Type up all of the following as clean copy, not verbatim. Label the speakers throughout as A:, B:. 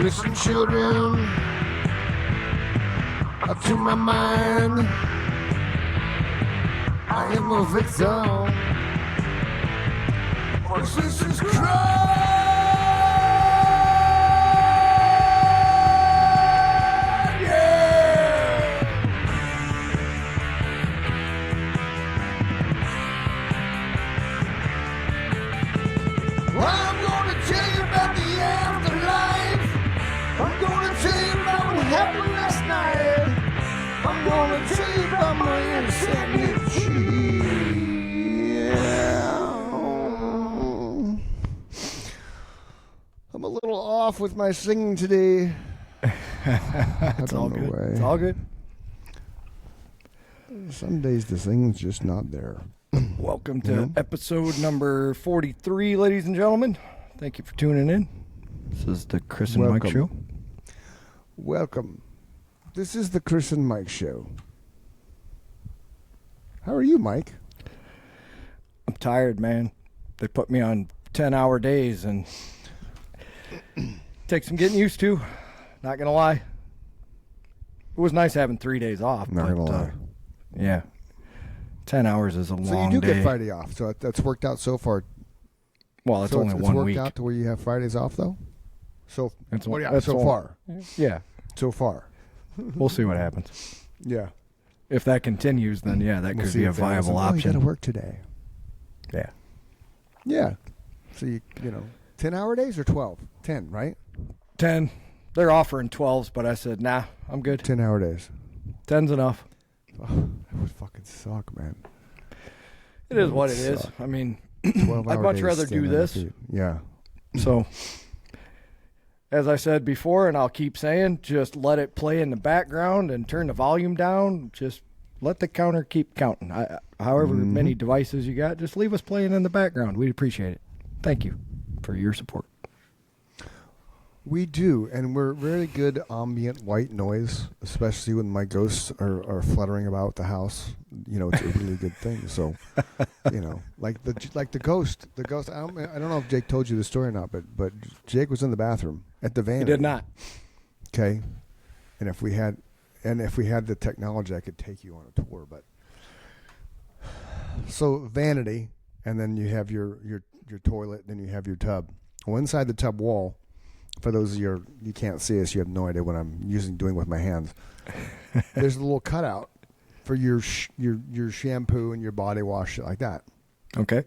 A: Listen, children, to my mind, I am a victim. Resistance cry. I'm a little off with my singing today.
B: It's all good. It's all good.
A: Some days the singing's just not there.
B: Welcome to episode number 43, ladies and gentlemen. Thank you for tuning in. This is the Chris and Mike Show.
A: Welcome. This is the Chris and Mike Show. How are you, Mike?
B: I'm tired, man. They put me on 10-hour days, and takes some getting used to. Not going to lie. It was nice having 3 days off.
A: Not going to lie.
B: Yeah. 10 hours is a long day.
A: So you do get Friday off, so that's worked out so far.
B: Well, it's only 1 week.
A: It's worked out to where you have Fridays off, though? So
B: far. Yeah.
A: So far.
B: We'll see what happens.
A: Yeah.
B: If that continues, then that could be a viable option.
A: You got to work today.
B: Yeah.
A: Yeah. So you 10-hour days or 12? 10, right?
B: 10. They're offering 12s, but I said, nah, I'm good.
A: 10-hour days.
B: 10's enough.
A: Oh, that would fucking suck, man.
B: It is what it is. I mean,
A: 12
B: I'd much rather do this.
A: Yeah.
B: So, as I said before, and I'll keep saying, just let it play in the background and turn the volume down. Just let the counter keep counting. However many devices you got, just leave us playing in the background. We'd appreciate it. Thank you for your support.
A: We do, and we're very good ambient white noise, especially when my ghosts are fluttering about the house. It's a really good thing. So, like the ghost. The ghost. I don't know if Jake told you the story or not, but Jake was in the bathroom at the van.
B: He did not.
A: Okay, and if we had the technology, I could take you on a tour. But so vanity, and then you have your toilet, then you have your tub. Well, inside the tub wall. For those of you can't see us, you have no idea what I'm doing with my hands. There's a little cutout for your shampoo and your body wash, shit like that.
B: Okay.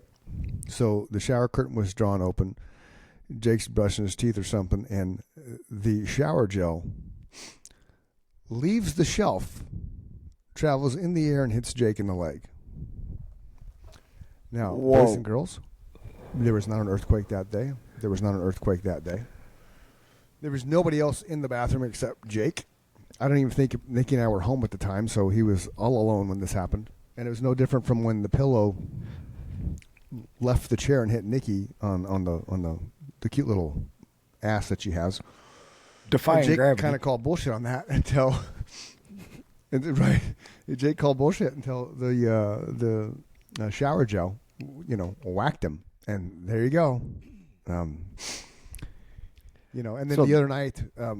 A: So the shower curtain was drawn open. Jake's brushing his teeth or something, and the shower gel leaves the shelf, travels in the air, and hits Jake in the leg. Now, boys and girls, there was not an earthquake that day. There was nobody else in the bathroom except Jake. I don't even think Nickie and I were home at the time, so he was all alone when this happened. And it was no different from when the pillow left the chair and hit Nickie on the cute little ass that she has.
B: Defying
A: Jake
B: gravity.
A: kind of called bullshit on that until Jake called bullshit until the shower gel, whacked him, and there you go. And then the other night, it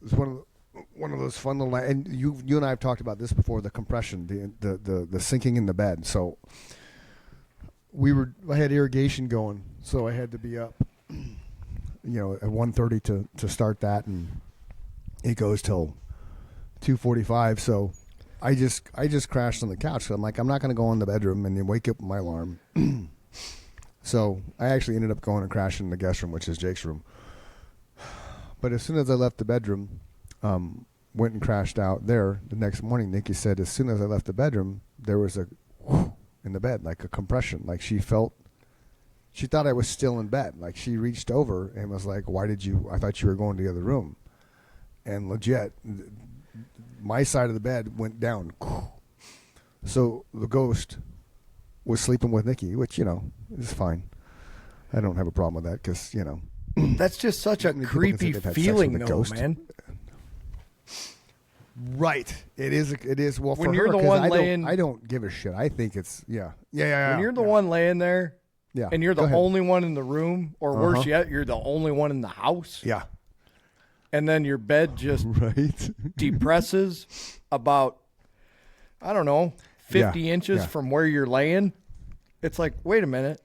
A: was one of those fun little nights. And you and I have talked about this before: the compression, the sinking in the bed. So I had irrigation going, so I had to be up, at 1:30 to start that, and it goes till 2:45. So I just crashed on the couch. So I'm like, I'm not going to go in the bedroom and then wake up with my alarm. So I actually ended up going and crashing in the guest room, which is Jake's room. But as soon as I left the bedroom, went and crashed out there. The next morning, Nickie said, as soon as I left the bedroom, there was a whoosh in the bed, like a compression. Like she thought I was still in bed. Like she reached over and was like, I thought you were going to the other room. And legit, my side of the bed went down. So the ghost was sleeping with Nickie, which, is fine. I don't have a problem with that because,
B: That's just such a creepy feeling, though, ghost. Man.
A: Right. It is. Well,
B: when
A: for
B: you're
A: her,
B: the one laying,
A: I don't give a shit. I think it's, yeah.
B: When you're the one laying there,
A: yeah,
B: and you're the only one in the room, or worse yet, you're the only one in the house.
A: Yeah.
B: and then your bed just
A: right
B: depresses about, I don't know, 50 inches from where you're laying. It's like, wait a minute.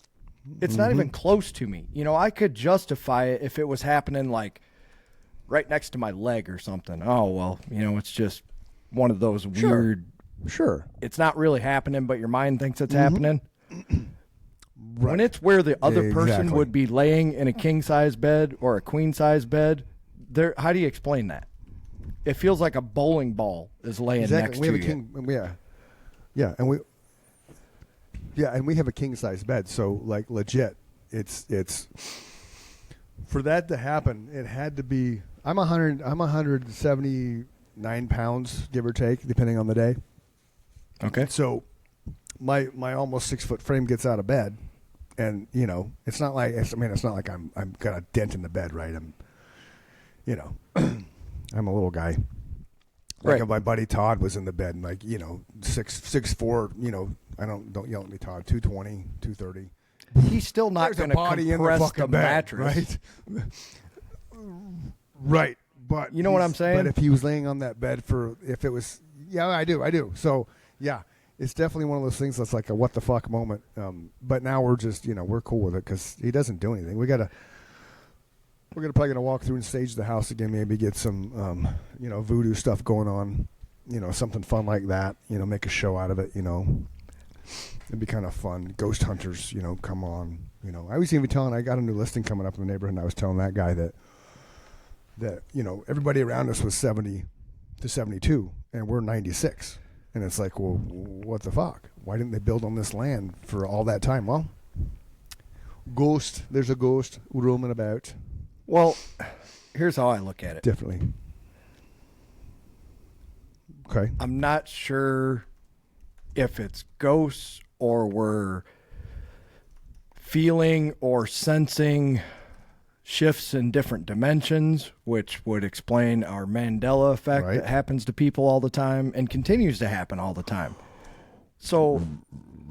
B: It's not even close to me. You know, I could justify it if it was happening like right next to my leg or something. Oh, well, you know, it's just one of those weird.
A: Sure.
B: It's not really happening, but your mind thinks it's happening. Right. When it's where the other person would be laying in a king-size bed or a queen-size bed, how do you explain that? It feels like a bowling ball is laying next to you.
A: And we have a king-size bed, so like legit, it's for that to happen, it had to be. I'm 179 pounds, give or take, depending on the day.
B: Okay.
A: So my almost 6 foot frame gets out of bed, and you know it's not like I'm got a dent in the bed, right? I'm a little guy. Like if my buddy Todd was in the bed, and like 6'4", don't yell at me, Todd. 220, 230.
B: He's still not going to compress the mattress,
A: right? Right, but
B: you know what I'm saying.
A: But if he was laying on that bed I do. So yeah, it's definitely one of those things that's like a what the fuck moment. But now we're just we're cool with it because he doesn't do anything. We're probably gonna walk through and stage the house again. Maybe get some voodoo stuff going on. Something fun like that. Make a show out of it. It'd be kind of fun. Ghost hunters, come on. I was even telling. I got a new listing coming up in the neighborhood, and I was telling that guy that everybody around us was 70 to 72, and we're 96. And it's like, well, what the fuck? Why didn't they build on this land for all that time? Well, there's a ghost roaming about.
B: Well, here's how I look at it.
A: Definitely. Okay.
B: I'm not sure if it's ghosts or we're feeling or sensing shifts in different dimensions, which would explain our Mandela effect that happens to people all the time and continues to happen all the time. So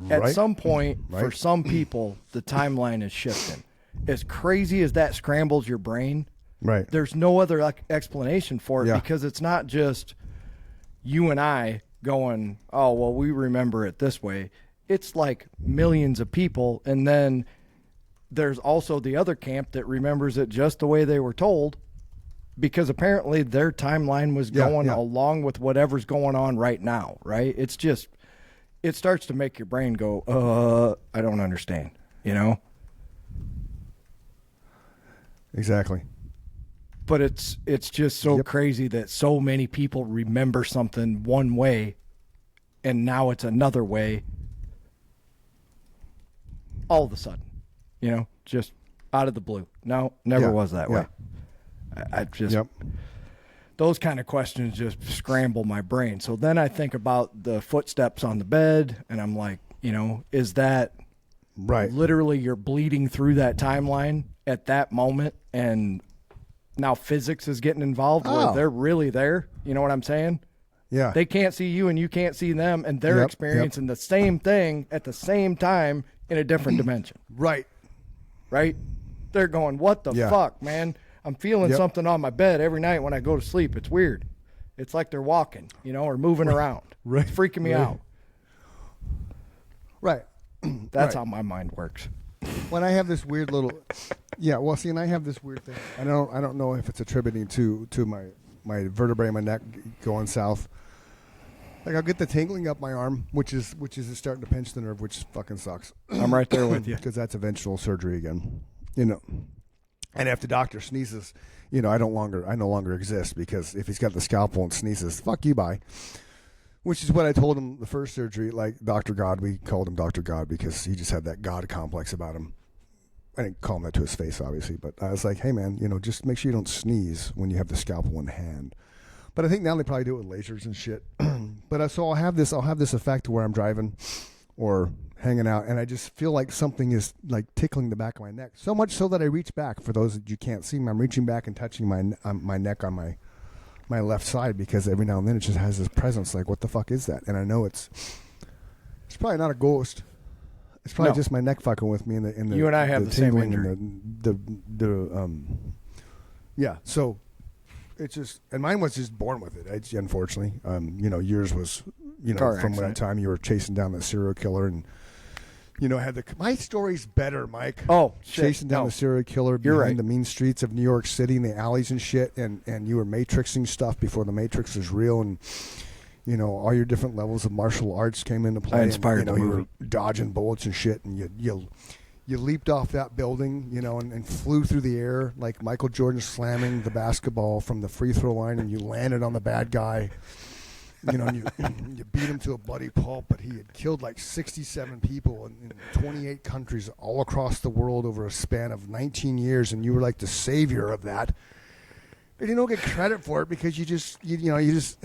B: at some point, for some people, the timeline is shifting. As crazy as that scrambles your brain, there's no other explanation for it because it's not just you and I going, oh, well, we remember it this way. It's like millions of people, and then there's also the other camp that remembers it just the way they were told because apparently their timeline was going along with whatever's going on right now, right? It's just, it starts to make your brain go, I don't understand,
A: Exactly.
B: But it's just so crazy that so many people remember something one way and now it's another way all of a sudden. Just out of the blue. No, never was that way. I just, those kind of questions just scramble my brain. So then I think about the footsteps on the bed and I'm like, is that literally you're bleeding through that timeline at that moment and now physics is getting involved where they're really there? You know what I'm saying?
A: Yeah.
B: They can't see you and you can't see them and they're experiencing the same thing at the same time in a different dimension.
A: Right.
B: They're going, what the fuck, man? I'm feeling something on my bed every night when I go to sleep. It's weird. It's like they're walking, or moving around. It's freaking me out. Right. That's how my mind works.
A: When I have this weird little, and I have this weird thing. I don't know if it's attributing to my vertebrae in my neck going south. Like I'll get the tingling up my arm, which is starting to pinch the nerve, which fucking sucks.
B: I'm right there with you
A: because that's eventual surgery again, And if the doctor sneezes, I no longer exist because if he's got the scalpel and sneezes, fuck you, bye. Which is what I told him the first surgery, like Dr. God. We called him Dr. God because he just had that God complex about him. I didn't call him that to his face, obviously, but I was like, hey man, just make sure you don't sneeze when you have the scalpel in hand. But I think now they probably do it with lasers and shit. But so I'll have this effect where I'm driving or hanging out, and I just feel like something is like tickling the back of my neck. So much so that I reach back. For those that you can't see me, I'm reaching back and touching my neck on my left side because every now and then it just has this presence. Like, what the fuck is that? And I know it's probably not a ghost. It's probably just my neck fucking with me. In the
B: you and I have the same injury.
A: So and mine was just born with it. Unfortunately, yours was,
B: Car
A: from
B: accident.
A: that time you were chasing down the serial killer and, my story's better, Mike.
B: Oh, shit.
A: Chasing down
B: No.
A: the serial killer
B: You're
A: behind
B: right.
A: the mean streets of New York City and the alleys and shit, and you were matrixing stuff before the Matrix was real, and all your different levels of martial arts came into play.
B: I inspired
A: and,
B: the
A: you
B: movie.
A: were dodging bullets and shit, and you leaped off that building, and flew through the air like Michael Jordan slamming the basketball from the free throw line, and you landed on the bad guy. And you beat him to a bloody pulp, but he had killed like 67 people in 28 countries all across the world over a span of 19 years, and you were like the savior of that. But you don't get credit for it because you just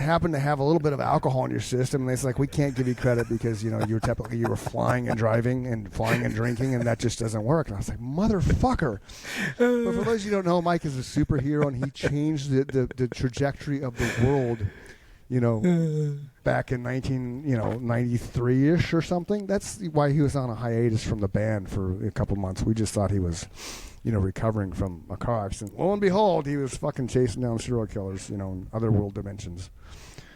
A: happen to have a little bit of alcohol in your system, and it's like, we can't give you credit because you were flying and driving and flying and drinking, and that just doesn't work. And I was like, motherfucker. But for those of you who don't know, Mike is a superhero, and he changed the trajectory of the world. Back in 1993-ish or something. That's why he was on a hiatus from the band for a couple months. We just thought he was, recovering from a car accident. Lo and behold, he was fucking chasing down serial killers, in other world dimensions.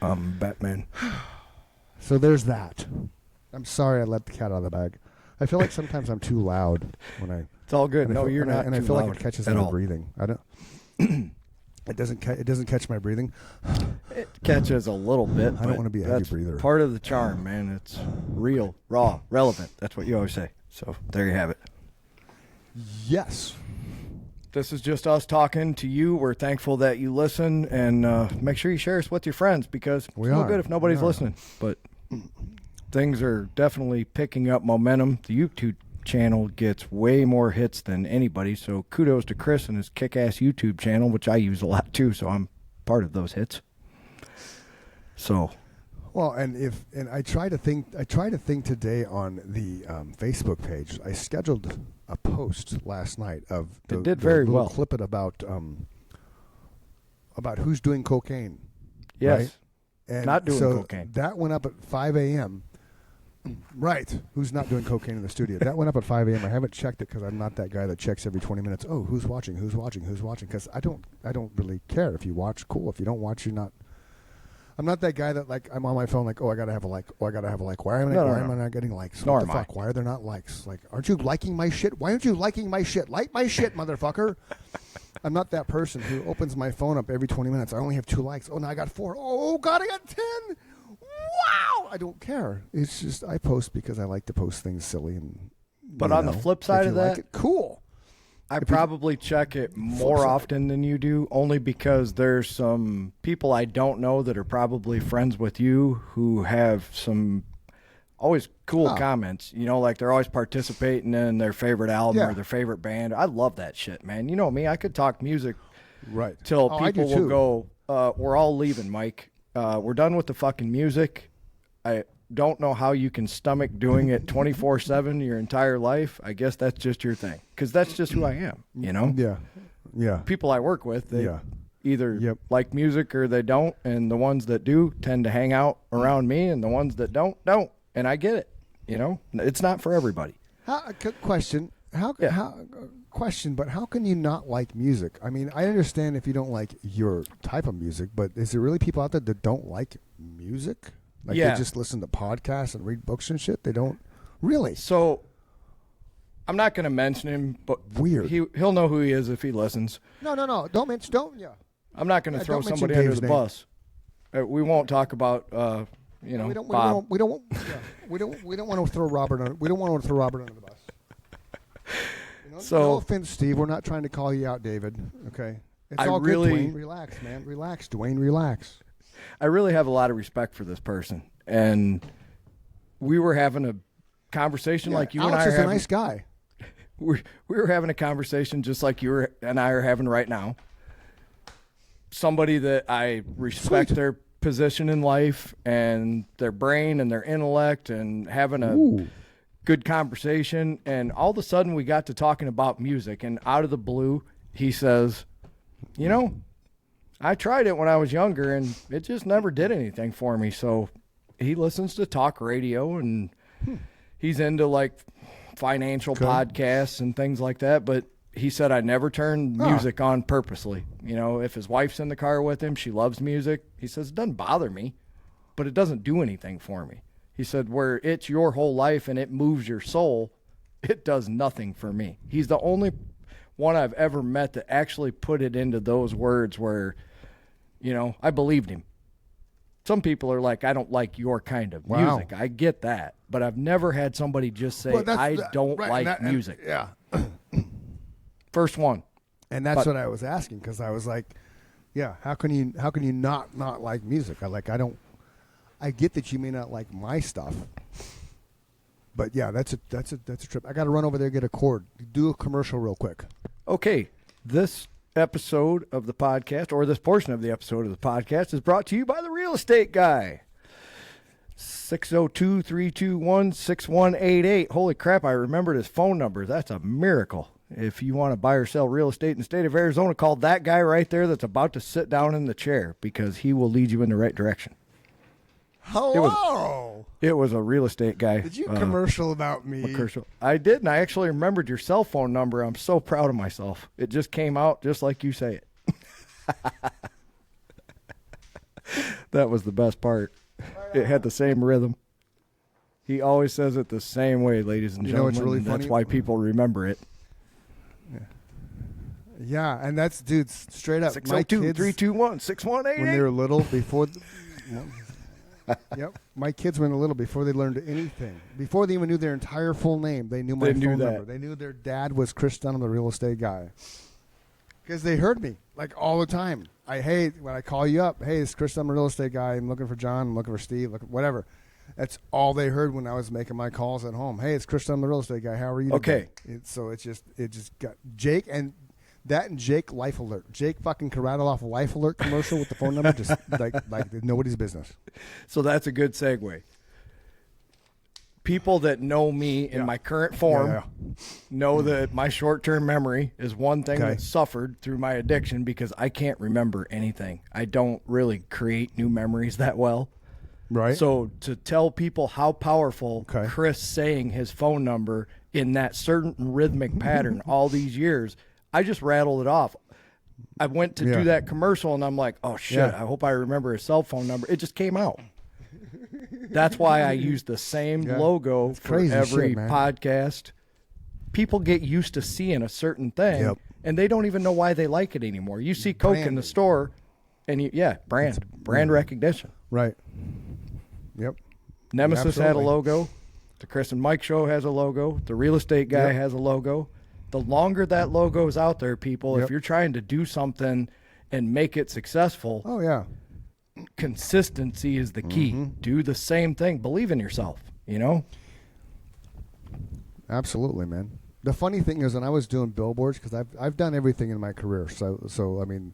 B: Batman.
A: So there's that. I'm sorry I let the cat out of the bag. I feel like sometimes I'm too loud when I...
B: It's all good.
A: and I
B: No,
A: feel-
B: you're
A: and I-
B: not
A: And I
B: too
A: feel like
B: loud
A: it catches
B: at
A: my
B: all.
A: breathing. I don't... It doesn't catch my breathing.
B: It catches a little bit.
A: I don't wanna be a heavy
B: that's
A: breather.
B: Part of the charm, man. It's real, raw, relevant. That's what you always say. So there you have it.
A: Yes.
B: This is just us talking to you. We're thankful that you listen, and make sure you share us with your friends because
A: We
B: it's no
A: are.
B: good if nobody's
A: We are.
B: listening. But things are definitely picking up momentum. The YouTube channel gets way more hits than anybody, so kudos to Chris and his kick-ass YouTube channel, which I use a lot too, so I'm part of those hits. So
A: Well, and I try to think today on the Facebook page. I scheduled a post last night of the,
B: It did
A: the
B: very
A: little
B: well.
A: clip it about who's doing cocaine.
B: yes,
A: Right? And
B: Not doing
A: so
B: cocaine.
A: That went up at 5 a.m. Right. Who's not doing cocaine in the studio? That went up at 5 a.m. I haven't checked it because I'm not that guy that checks every 20 minutes. Oh, who's watching? Who's watching? Who's watching? Because I don't really care. If you watch, cool. If you don't watch, you're not. I'm not that guy that like I'm on my phone like, oh, I gotta have a like. Oh, I gotta have a like. Why am I not getting likes?
B: Nor
A: What the
B: am I.
A: fuck? Why are there not likes? Like, aren't you liking my shit? Why aren't you liking my shit? Like my shit, motherfucker. I'm not that person who opens my phone up every 20 minutes. I only have 2 likes. Oh, now I got 4. Oh, God, I got 10. Wow. I don't care. It's just I post because I like to post things silly.
B: But on the flip
A: if
B: side
A: you
B: of
A: like
B: that,
A: it, cool.
B: I probably check it more
A: side.
B: often than you do, only because there's some people I don't know that are probably friends with you who have some always cool comments. Like they're always participating in their favorite album
A: Yeah.
B: or their favorite band. I love that shit, man. You know me, I could talk music
A: Right.
B: till
A: Oh, I do
B: people will
A: too.
B: go, we're all leaving, Mike. We're done with the fucking music. I don't know how you can stomach doing it 24/7 your entire life. I guess that's just your thing, because that's just who I am.
A: Yeah. Yeah.
B: People I work with, they
A: Yeah.
B: either
A: Yep.
B: like music or they don't, and the ones that do tend to hang out around me, and the ones that don't. And I get it. It's not for everybody.
A: Question. But how can you not like music? I mean, I understand if you don't like your type of music, but is there really people out there that don't like music? Like
B: Yeah.
A: they just listen to podcasts and read books and shit? They don't really?
B: So I'm not going to mention him, but
A: Weird.
B: he'll know who he is if he listens.
A: No. Don't mention. Don't. Yeah.
B: I'm not going to throw
A: don't mention
B: somebody under
A: Dave's
B: the
A: name.
B: bus. We won't talk about
A: Bob. We don't want to throw Robert under. We don't want to throw Robert under the bus.
B: So-
A: no offense, Steve. We're not trying to call you out, David. Okay. It's
B: I
A: all
B: really-
A: good, Dwayne. Relax, man. Relax, Dwayne. Relax.
B: I really have a lot of respect for this person, and we were having a conversation like you
A: Alex
B: and I
A: is
B: are
A: a
B: having.
A: nice guy.
B: We were having a conversation just like you and I are having right now. Somebody that I respect
A: Sweet.
B: their position in life and their brain and their intellect, and having a
A: Ooh.
B: good conversation. And all of a sudden we got to talking about music, and out of the blue he says, I tried it when I was younger and it just never did anything for me. So he listens to talk radio, and he's into like financial podcasts and things like that. But he said I never turn music on purposely. You know, if his wife's in the car with him, she loves music. He says it doesn't bother me, but it doesn't do anything for me. He said where it's your whole life and it moves your soul, it does nothing for me. He's the only one I've ever met that actually put it into those words where, you know, I believed him. Some people are like, I don't like your kind of music. I get that. But I've never had somebody just say, I don't like music.
A: Yeah.
B: First one.
A: And that's what I was asking, because I was like, yeah, how can you not like music? I get that you may not like my stuff. But yeah, that's a trip. I got to run over there, get a cord. Do a commercial real quick.
B: Okay. This episode of the podcast, or this portion of the episode of the podcast, is brought to you by the Real Estate Guy. 602-321-6188. Holy crap, I remembered his phone number. That's a miracle. If you want to buy or sell real estate in the state of Arizona, call that guy right there that's about to sit down in the chair, because he will lead you in the right direction.
A: Hello.
B: It was a real estate guy.
A: Did you commercial about me?
B: Commercial. I did, and I actually remembered your cell phone number. I'm so proud of myself. It just came out just like you say it. That was the best part. It had the same rhythm. He always says it the same way, ladies and gentlemen.
A: It's really funny?
B: That's why people remember it.
A: Yeah, and that's, dude, straight up.
B: 602-321-6188.
A: When they were little, before... Yep. My kids, when they were little, before they learned anything, before they even knew their entire full name, they knew my phone number. They knew their dad was Chris Dunham, the real estate guy. Because they heard me, like, all the time. When I call you up, hey, it's Chris Dunham, the real estate guy. I'm looking for John. I'm looking for Steve. Whatever. That's all they heard when I was making my calls at home. Hey, it's Chris Dunham, the real estate guy. How are you today?
B: Okay.
A: So it just got Jake and Jake Life Alert. Jake fucking could rattle off a Life Alert commercial with the phone number, just like nobody's business.
B: So that's a good segue. People that know me in my current form know that my short-term memory is one thing that suffered through my addiction, because I can't remember anything. I don't really create new memories that well.
A: Right.
B: So to tell people how powerful Chris saying his phone number in that certain rhythmic pattern all these years, I just rattled it off. I went to do that commercial, and I'm like, oh, shit, I hope I remember his cell phone number. It just came out. That's why I use the same logo for every podcast. People get used to seeing a certain thing, and they don't even know why they like it anymore. You see Coke in the store, and brand recognition.
A: Right. Yep.
B: Nemesis had a logo. The Chris and Mike Show has a logo. The Real Estate Guy has a logo. The longer that logo is out there, people, if you're trying to do something and make it successful, consistency is the key. Do the same thing. Believe in yourself, you know?
A: Absolutely, man. The funny thing is, when I was doing billboards, because I've done everything in my career. So I mean,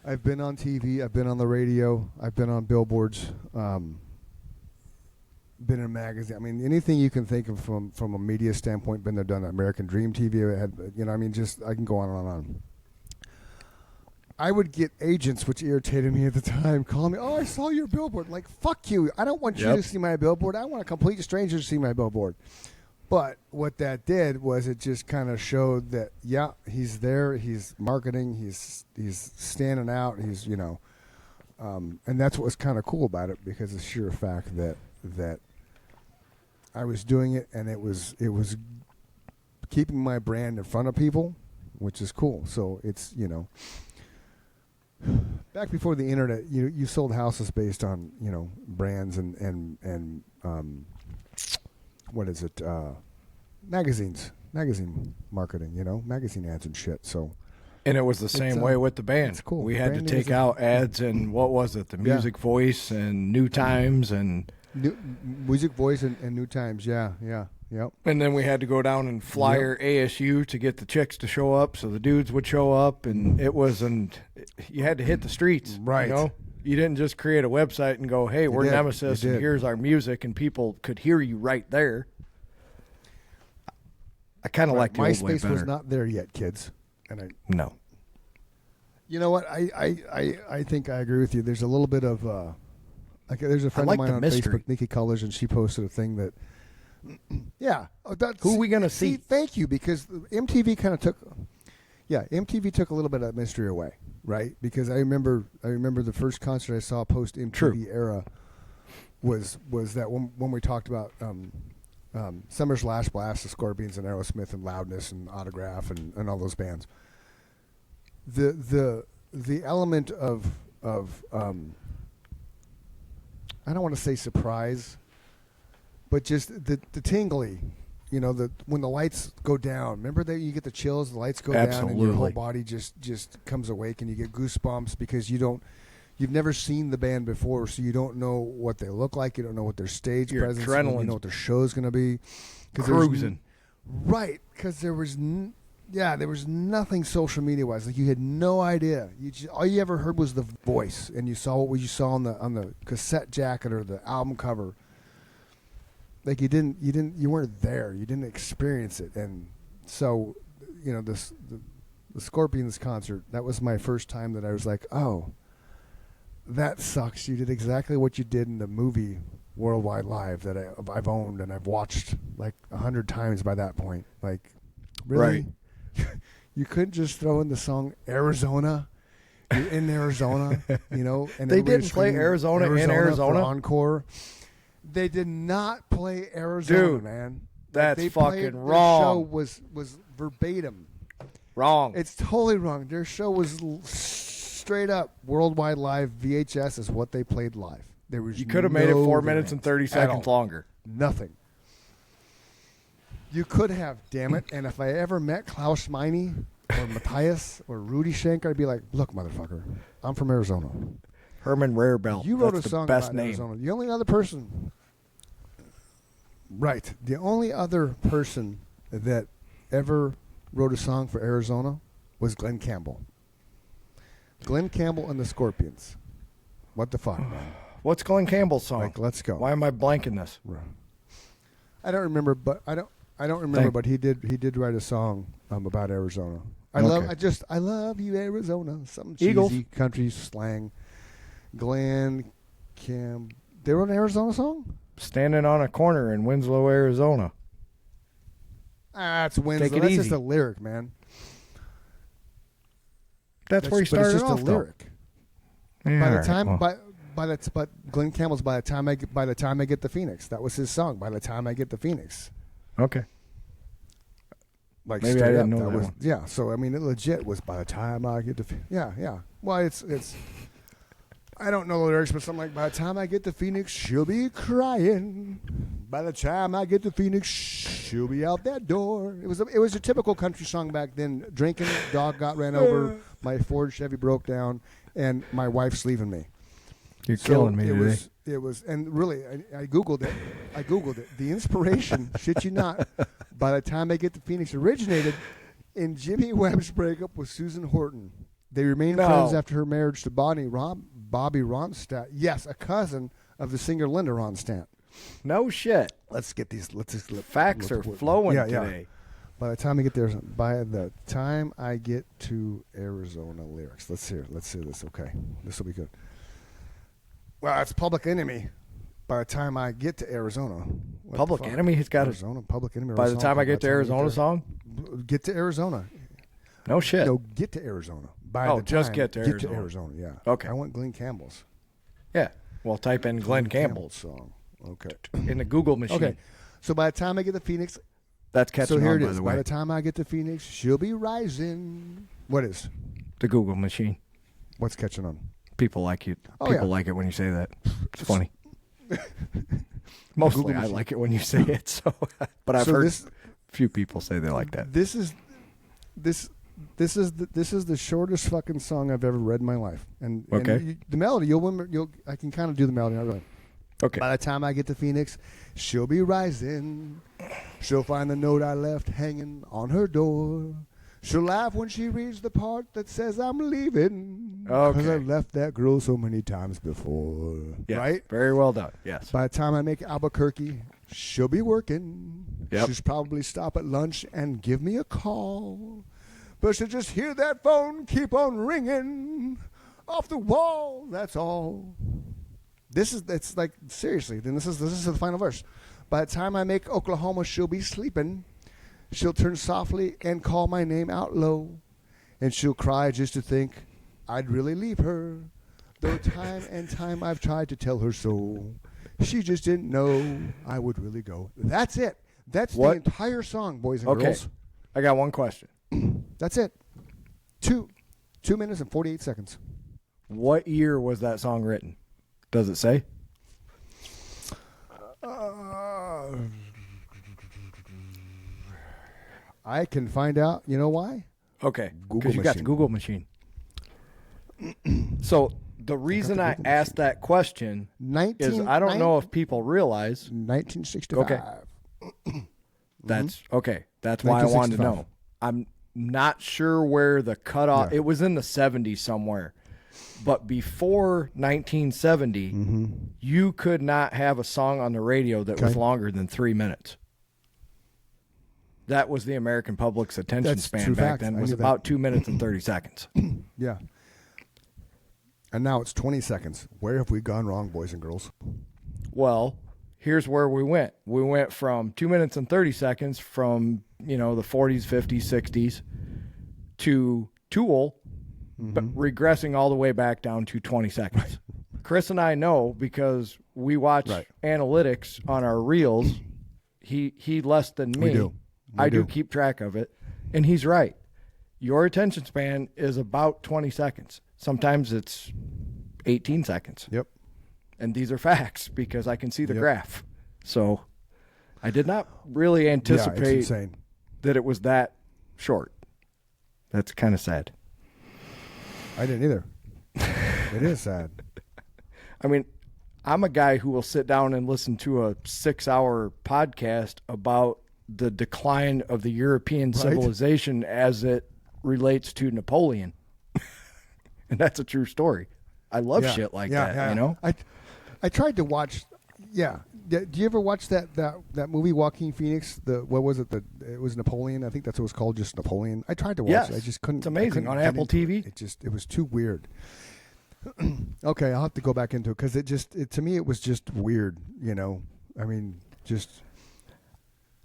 A: I've been on TV, I've been on the radio, I've been on billboards, been in a magazine. I mean, anything you can think of from a media standpoint, been there, done. American Dream TV, I had, I mean, just, I can go on and on. I would get agents, which irritated me at the time, calling me, oh, I saw your billboard. Like, fuck you. I don't want you to see my billboard. I want a complete stranger to see my billboard. But what that did was it just kind of showed that, he's there, he's marketing, he's standing out, he's, and that's what was kind of cool about it, because the sheer fact that I was doing it, and it was keeping my brand in front of people, which is cool. So it's, back before the internet, you sold houses based on, brands and what is it? Magazine marketing, magazine ads and shit. So,
B: and it was the same way with the band.
A: It's cool.
B: We had to take out ads and what was it? The Music Voice and New Times and
A: Music Voice and New Times. Yep.
B: And then we had to go down and flyer ASU to get the chicks to show up, so the dudes would show up, and you had to hit the streets,
A: right?
B: You didn't just create a website and go, "Hey, we're Nemesis, and here's our music," and people could hear you right there. I kind of like the old way better.
A: MySpace was not there yet, kids, and
B: no.
A: You know what? I think I agree with you. There's a little bit of there's a friend of mine on Facebook, Nickie, and she posted a thing that Yeah. Oh, that's,
B: Who are we gonna see?
A: Thank you, because MTV kind of took. Yeah, MTV took a little bit of that mystery away, right? Because I remember the first concert I saw post MTV era was that when we talked about Summer's Last Blast, the Scorpions and Aerosmith and Loudness and Autograph and all those bands. The element of I don't want to say surprise, but just the tingly, when the lights go down. Remember that you get the chills, the lights go down, and your whole body just comes awake, and you get goosebumps because you've never seen the band before, so you don't know what they look like, you don't know what their stage presence is, you don't know what their show's going to be.
B: Cruising.
A: Right, because there was nothing social media wise. Like, you had no idea. All you ever heard was the voice, and you saw what you saw on the cassette jacket or the album cover. Like, you weren't there. You didn't experience it. And so, the Scorpions concert, that was my first time that I was like, oh, that sucks. You did exactly what you did in the movie Worldwide Live that I've owned and I've watched like 100 times by that point. Like, really? Right. You couldn't just throw in the song Arizona. You're in Arizona, and
B: they didn't play Arizona in Arizona
A: for encore. They did not play Arizona,
B: dude,
A: man.
B: That's
A: they
B: fucking wrong.
A: Their show was verbatim
B: wrong.
A: It's totally wrong. Their show was straight up Worldwide Live VHS is what they played live. There was
B: you could have made it 4 minutes and 30 seconds longer.
A: Nothing. You could have, damn it. And if I ever met Klaus Meine or Matthias or Rudy Schenker, I'd be like, look, motherfucker, I'm from Arizona.
B: Herman Rarebell.
A: You wrote
B: That's
A: a song
B: best
A: about
B: name.
A: Arizona. The only other person, right? The only other person that ever wrote a song for Arizona was Glen Campbell. Glen Campbell and the Scorpions. What the fuck, man?
B: What's Glen Campbell's song?
A: Like, let's go.
B: Why am I blanking this?
A: I don't remember, but I don't remember. But he did write a song about Arizona. I love you, Arizona. Some cheesy
B: Eagles.
A: country slang. Glen Campbell. They wrote an Arizona song?
B: Standing on a corner in Winslow, Arizona.
A: That's Winslow.
B: Take it
A: That's
B: easy.
A: just a lyric, man.
B: That's where he started
A: it's just
B: off,
A: a lyric.
B: Yeah,
A: By the time, but Glen Campbell's by the time I get the Phoenix. That was his song. By the time I get the Phoenix.
B: Okay.
A: Like,
B: maybe I didn't know that one.
A: Yeah. So I mean, it legit was by the time I get the yeah. Well, it's. I don't know the lyrics, but something like, by the time I get to Phoenix, she'll be crying. By the time I get to Phoenix, she'll be out that door. It was a typical country song back then. Drinking, dog got ran over, my Ford Chevy broke down, and my wife's leaving me.
B: You're killing me today.
A: It was, and really, I Googled it. The inspiration, shit you not, by the time I get to Phoenix, originated in Jimmy Webb's breakup with Susan Horton. They remained friends after her marriage to Bobby Ronstadt. Yes, a cousin of the singer Linda Ronstadt.
B: No shit.
A: Let's get these.
B: Facts are flowing today.
A: Yeah. By the time I get to Arizona lyrics. Let's hear this. Okay, this will be good. Well, it's Public Enemy. By the time I get to Arizona.
B: Public Enemy has got
A: Arizona. Public Enemy.
B: By the time I get to Arizona song.
A: Get to Arizona.
B: No shit.
A: No, get to Arizona.
B: Just get to Arizona.
A: Get to Arizona, yeah.
B: Okay.
A: I want Glen Campbell's.
B: Yeah. Well, type in Glen Campbell's
A: song. Okay.
B: In the Google machine.
A: Okay. So by the time I get to Phoenix.
B: That's catching
A: on,
B: by
A: the
B: way.
A: By the time I get to Phoenix, she'll be rising. What is?
B: The Google machine.
A: What's catching on?
B: People like you.
A: Oh,
B: People like it when you say that. It's funny. Mostly I like it when you say it. So, but I've heard few people say they like that.
A: This is the shortest fucking song I've ever read in my life. And the melody, I can kind of do the melody. Not really.
B: Okay.
A: By the time I get to Phoenix, she'll be rising. She'll find the note I left hanging on her door. She'll laugh when she reads the part that says I'm leaving. Because I've left that girl so many times before.
B: Yeah,
A: right?
B: Very well done. Yes.
A: By the time I make Albuquerque, she'll be working.
B: Yep.
A: She'll probably stop at lunch and give me a call. But she'll just hear that phone keep on ringing off the wall. That's all. It's like, seriously, then this is the final verse. By the time I make Oklahoma, she'll be sleeping. She'll turn softly and call my name out low. And she'll cry just to think I'd really leave her. Though time and time I've tried to tell her so. She just didn't know I would really go. That's it. That's the entire song, boys and girls.
B: I got one question.
A: That's it. 2 minutes and 48 seconds.
B: What year was that song written? Does it say?
A: I can find out. You know why?
B: Okay, because you got the Google machine. So the reason I asked that question is I don't know if people realize
A: 1965.
B: Okay, that's okay. That's why I wanted to know. I'm not sure where the cutoff. Yeah. It was in the 70s somewhere, but before 1970, you could not have a song on the radio that was longer than 3 minutes. That was the American public's attention span back then. It was about 2 minutes and 30 seconds.
A: Yeah. And now it's 20 seconds. Where have we gone wrong, boys and girls?
B: Well, here's where we went. We went from 2 minutes and 30 seconds from, the 40s, 50s, 60s to Tool, but regressing all the way back down to 20 seconds. Chris and I know because we watch analytics on our reels. He less than me.
A: We do.
B: I do keep track of it, and he's right. Your attention span is about 20 seconds. Sometimes it's 18 seconds.
A: Yep.
B: And these are facts because I can see the graph. So I did not really anticipate that it was that short. That's kind of sad.
A: I didn't either. It is sad.
B: I mean, I'm a guy who will sit down and listen to a 6-hour podcast about the decline of the European civilization as it relates to Napoleon. And that's a true story. I love shit like that.
A: I tried to watch. Yeah. Do you ever watch that movie Joaquin Phoenix? What was it? It was Napoleon. I think that's what it was called, just Napoleon. I tried to watch it. I just couldn't.
B: It's amazing on Apple TV.
A: It was too weird. Okay, I'll have to go back into it because to me it was just weird. I mean, just.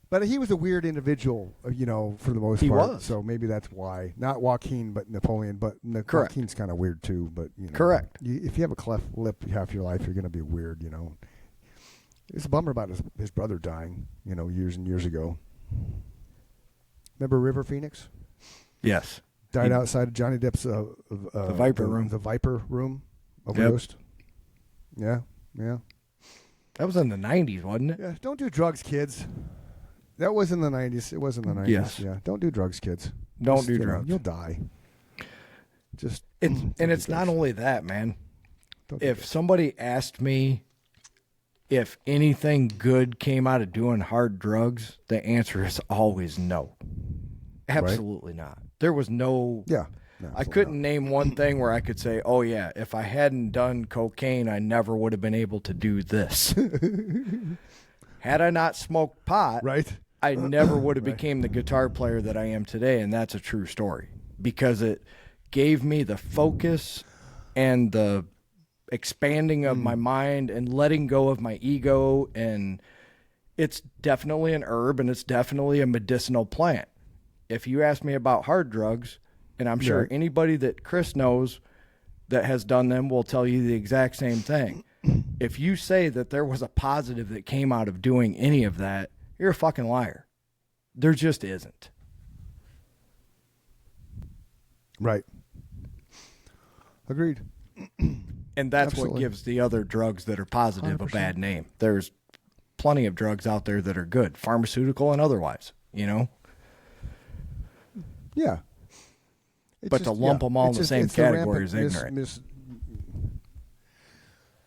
A: But he was a weird individual, for the most part.
B: He was.
A: So maybe that's why. Not Joaquin, but Napoleon. But Joaquin's kind of weird too. But
B: correct.
A: If you have a cleft lip half your life, you're going to be weird. It's a bummer about his brother dying. Years and years ago. Remember River Phoenix?
B: Yes.
A: Died outside of Johnny Depp's
B: the Viper room.
A: The Viper room. Overdosed. Yep. Yeah.
B: That was in the 90s, wasn't it?
A: Yeah. Don't do drugs, kids. That was in the 90s. It was in the 90s.
B: Yes.
A: Yeah. Don't do drugs, kids.
B: Don't do drugs.
A: You'll die.
B: It's not only that, man. If somebody asked me if anything good came out of doing hard drugs, the answer is always no. Absolutely not. There was no...
A: Yeah.
B: I couldn't name one thing where I could say, oh, yeah, if I hadn't done cocaine, I never would have been able to do this. Had I not smoked pot, I never would have became the guitar player that I am today, and that's a true story because it gave me the focus and the expanding of my mind and letting go of my ego, and it's definitely an herb and it's definitely a medicinal plant. If you ask me about hard drugs, and I'm sure anybody that Chris knows that has done them will tell you the exact same thing. If you say that there was a positive that came out of doing any of that, you're a fucking liar. There just isn't.
A: Right. Agreed.
B: And that's what gives the other drugs that are positive 100%. A bad name. There's plenty of drugs out there that are good, pharmaceutical and otherwise,
A: Yeah.
B: But to lump them all in the same category is ignorant.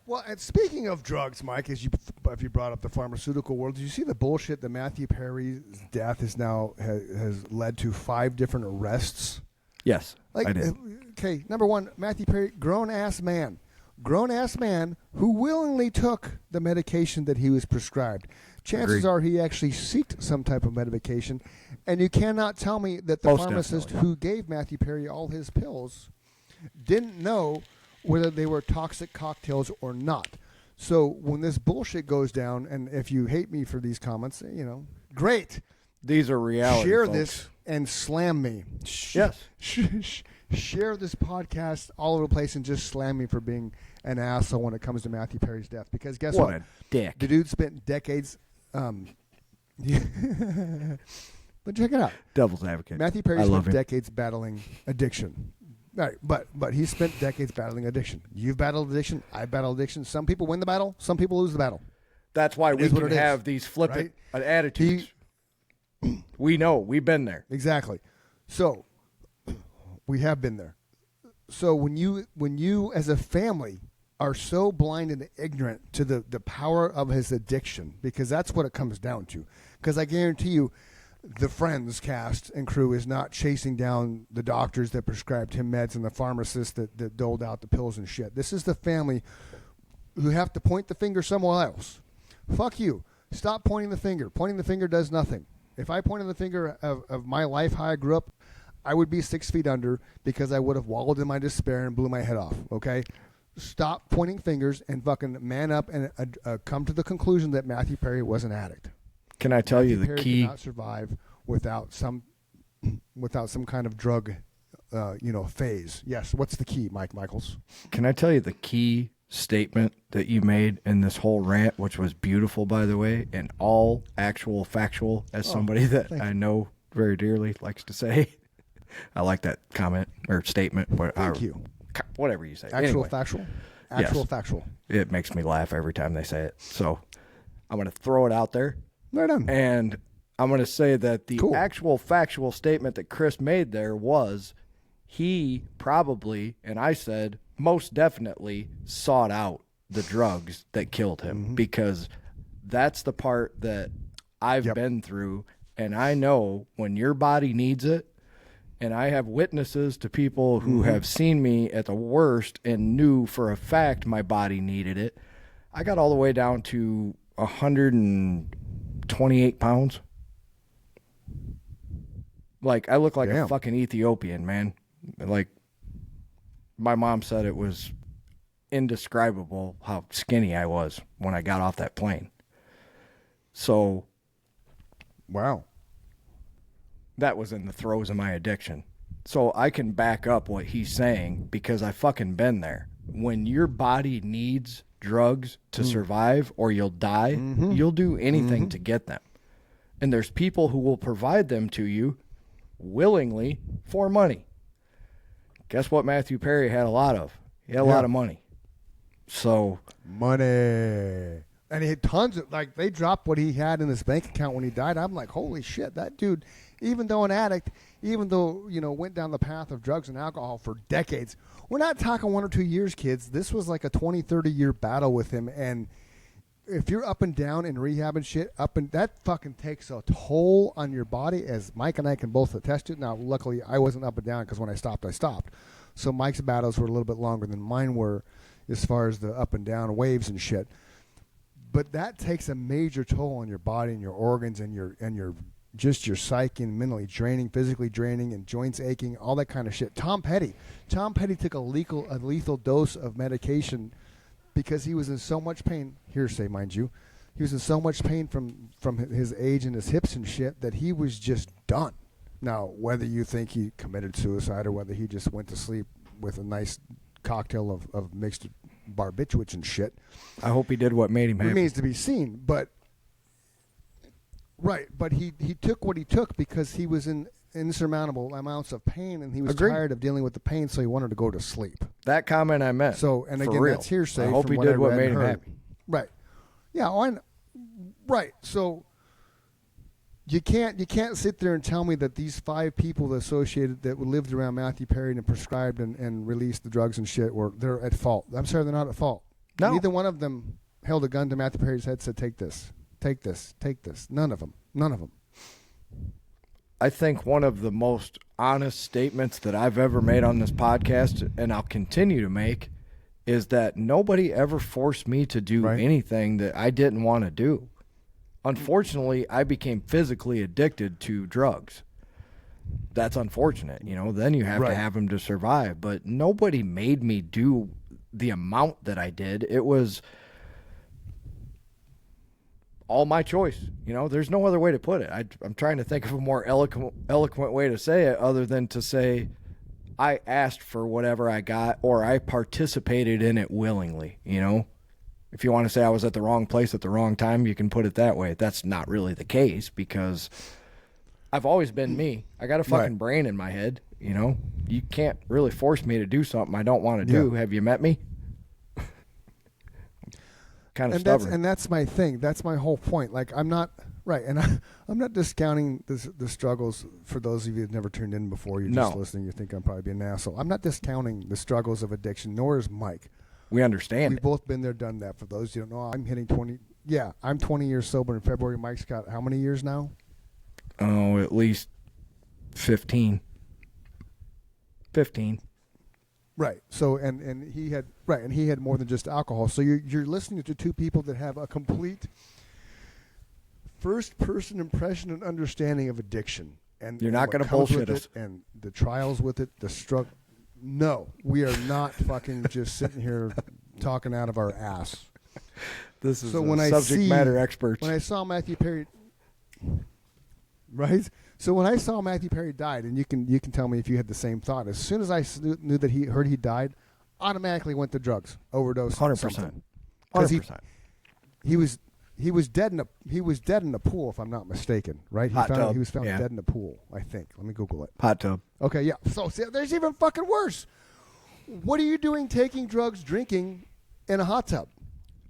A: Well, and speaking of drugs, Mike, if you brought up the pharmaceutical world, did you see the bullshit that Matthew Perry's death has led to 5 different arrests?
B: Yes, I did.
A: Okay, number one, Matthew Perry, grown-ass man who willingly took the medication that he was prescribed. Chances are he actually sought some type of medication, and you cannot tell me that the pharmacist who gave Matthew Perry all his pills didn't know whether they were toxic cocktails or not. So when this bullshit goes down, and if you hate me for these comments, great.
B: These are reality.
A: Share
B: folks.
A: this and slam me.
B: Yes.
A: Share this podcast all over the place and just slam me for being an asshole when it comes to Matthew Perry's death. Because guess what?
B: What a dick.
A: The dude spent decades. But check it out.
B: Devil's advocate.
A: Matthew Perry
B: I love
A: spent
B: him.
A: decades battling addiction. Right, but he spent decades battling addiction. You've battled addiction. I battled addiction. Some people win the battle. Some people lose the battle.
B: That's why we
A: is what
B: can
A: it is,
B: have these flippant
A: right?
B: attitudes. We know. We've been there.
A: Exactly. So we have been there. So when you as a family are so blind and ignorant to the power of his addiction, because that's what it comes down to. Because I guarantee you, the Friends cast and crew is not chasing down the doctors that prescribed him meds and the pharmacists that doled out the pills and shit. This is the family who have to point the finger somewhere else. Fuck you. Stop pointing the finger. Pointing the finger does nothing. If I pointed the finger of my life, how I grew up, I would be 6 feet under because I would have wallowed in my despair and blew my head off, okay? Stop pointing fingers and fucking man up and come to the conclusion that Matthew Perry was an addict.
B: Can I tell you
A: Matthew
B: the
A: Perry
B: key?
A: cannot survive without some kind of drug, phase. Yes. What's the key, Mike Michaels?
B: Can I tell you the key statement that you made in this whole rant, which was beautiful, by the way, and all actual factual, as somebody that I know very dearly likes to say. I like that comment or statement.
A: Thank you.
B: Whatever you say.
A: Actual
B: Anyway,
A: factual?
B: Yes.
A: Factual.
B: It makes me laugh every time they say it. So I'm going to throw it out there.
A: Right on.
B: And I'm going to say that the actual factual statement that Chris made there was he probably, and I said most definitely, sought out the drugs that killed him, because that's the part that I've been through. And I know when your body needs it, and I have witnesses to people who have seen me at the worst and knew for a fact my body needed it. I got all the way down to 128 pounds. Like, I look like a fucking Ethiopian, man. Like, my mom said it was indescribable how skinny I was when I got off that plane. So,
A: wow.
B: That was in the throes of my addiction. So I can back up what he's saying because I fucking been there. When your body needs drugs to survive or you'll die, you'll do anything to get them. And there's people who will provide them to you willingly for money. Guess what Matthew Perry had a lot of? He had a lot of money. So
A: money. And he had tons of, like, they dropped what he had in his bank account when he died. I'm like, holy shit, that dude, even though an addict, even though, went down the path of drugs and alcohol for decades. We're not talking 1 or 2 years, kids. This was like a 20, 30-year battle with him. And if you're up and down in rehab and shit, that fucking takes a toll on your body, as Mike and I can both attest to. Now, luckily, I wasn't up and down because when I stopped, I stopped. So Mike's battles were a little bit longer than mine were as far as the up and down waves and shit. But that takes a major toll on your body and your organs and your just your psyche, and mentally draining, physically draining, and joints aching, all that kind of shit. Tom Petty took a lethal dose of medication because he was in so much pain. Hearsay, mind you. He was in so much pain from his age and his hips and shit that he was just done. Now, whether you think he committed suicide or whether he just went to sleep with a nice cocktail of mixed barbiturates and shit,
B: I hope he did what made him happy.
A: Remains to be seen, but he took what he took because he was in insurmountable amounts of pain, and he was tired of dealing with the pain, so he wanted to go to sleep.
B: That comment I meant.
A: So, and again, that's hearsay.
B: I hope he did what made him happy.
A: Right. Yeah. Right. So you can't sit there and tell me that these 5 people associated that lived around Matthew Perry and prescribed and released the drugs and shit they're at fault. I'm sorry, they're not at fault.
B: No.
A: Neither one of them held a gun to Matthew Perry's head, said, "Take this, take this, take this." None of them.
B: I think one of the most honest statements that I've ever made on this podcast, and I'll continue to make, is that nobody ever forced me to do anything that I didn't want to do. Unfortunately, I became physically addicted to drugs. That's unfortunate. Then you have to have them to survive. But nobody made me do the amount that I did. It was all my choice. There's no other way to put it. I'm trying to think of a more eloquent way to say it other than to say I asked for whatever I got or I participated in it willingly, If you want to say I was at the wrong place at the wrong time, you can put it that way. That's not really the case because I've always been me. I got a fucking brain in my head, You can't really force me to do something I don't want to do. Have you met me? Kind of stubborn.
A: And that's my thing. That's my whole point. Like, I'm not right, and I'm not discounting the struggles for those of you that never tuned in before. You're just listening. You think I'm probably being an asshole. I'm not discounting the struggles of addiction, nor is Mike.
B: We understand.
A: We've both been there, done that. For those you don't know, I'm hitting 20. Yeah, I'm 20 years sober in February. Mike's got how many years now?
B: Oh, at least 15. 15.
A: Right. So and he had more than just alcohol. So you're listening to two people that have a complete first person impression and understanding of addiction. And
B: you're not going to bullshit us.
A: And the trials with it, the struggle. No, we are not fucking just sitting here talking out of our ass.
B: This is subject matter experts.
A: When I saw Matthew Perry, right? So when I saw Matthew Perry died, and you can tell me if you had the same thought. As soon as I knew that he died, automatically went to drugs, overdose,
B: 100%. 100%.
A: He was dead in a pool, if I'm not mistaken, right? He was found dead in a pool, I think. Let me Google it.
B: Hot tub.
A: Okay, yeah. So see, there's even fucking worse. What are you doing taking drugs, drinking in a hot tub?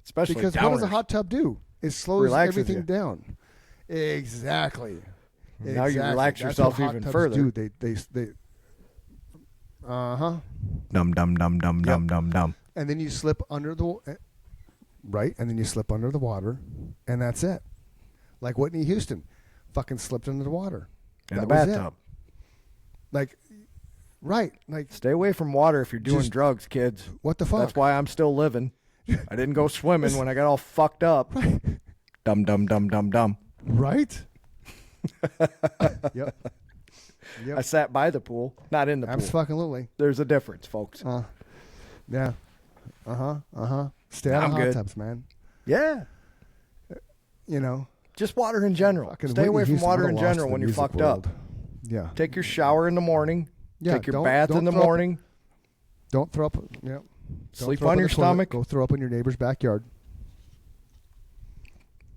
B: Especially
A: because
B: downers.
A: What does a hot tub do? It slows
B: Relaxes
A: everything
B: you.
A: down. Exactly.
B: Now you relax
A: That's
B: yourself
A: what hot
B: even
A: tubs
B: further.
A: Do. They
B: Dum dum dum dum dum dum dum.
A: And then you slip under the and then you slip under the water, and that's it. Like Whitney Houston, fucking slipped under the water
B: In the bathtub.
A: Like, like
B: stay away from water if you're doing drugs, kids.
A: What the fuck?
B: That's why I'm still living. I didn't go swimming when I got all fucked up.
A: Right.
B: Dum dum dum dum dum.
A: Right. Yep.
B: I sat by the pool, not in the pool.
A: Absolutely.
B: There's a difference, folks.
A: Yeah. Stay out of hot
B: good.
A: tubs, man.
B: Yeah. Just water in general. Stay away from water in general when you're fucked up.
A: Yeah.
B: Take your shower in the morning.
A: Yeah,
B: Take your bath in the morning.
A: Don't throw up. Yeah.
B: Sleep on your stomach.
A: Go throw up in your neighbor's backyard.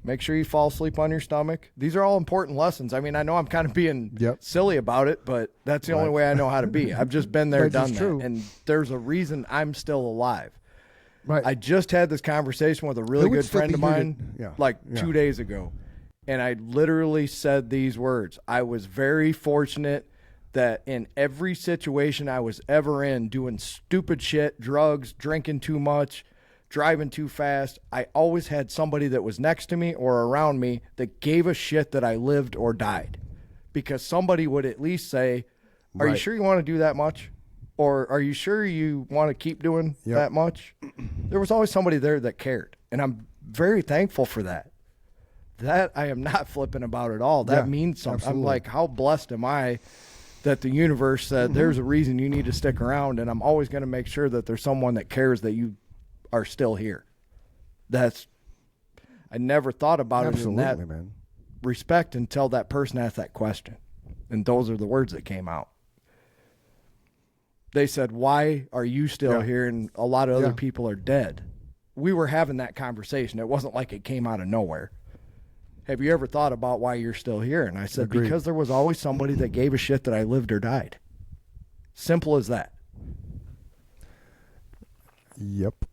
B: Make sure you fall asleep on your stomach. These are all important lessons. I mean, I know I'm kind of being silly about it, but that's the only way I know how to be. I've just been there, done that.
A: True.
B: And there's a reason I'm still alive.
A: Right.
B: I just had this conversation with a really good friend of mine 2 days ago. And I literally said these words. I was very fortunate that in every situation I was ever in, doing stupid shit, drugs, drinking too much, driving too fast, I always had somebody that was next to me or around me that gave a shit that I lived or died. Because somebody would at least say, are you sure you want to do that much? Or are you sure you want to keep doing that much? There was always somebody there that cared. And I'm very thankful for that. That I am not flipping about at all. That means something.
A: Absolutely.
B: I'm like, how blessed am I that the universe said there's a reason you need to stick around, and I'm always going to make sure that there's someone that cares that you are still here. I never thought about it in that respect until that person asked that question. And those are the words that came out. They said, why are you still here and a lot of other people are dead? We were having that conversation. It wasn't like it came out of nowhere. Have you ever thought about why you're still here? And I said, because there was always somebody that gave a shit that I lived or died. Simple as that.
A: Yep.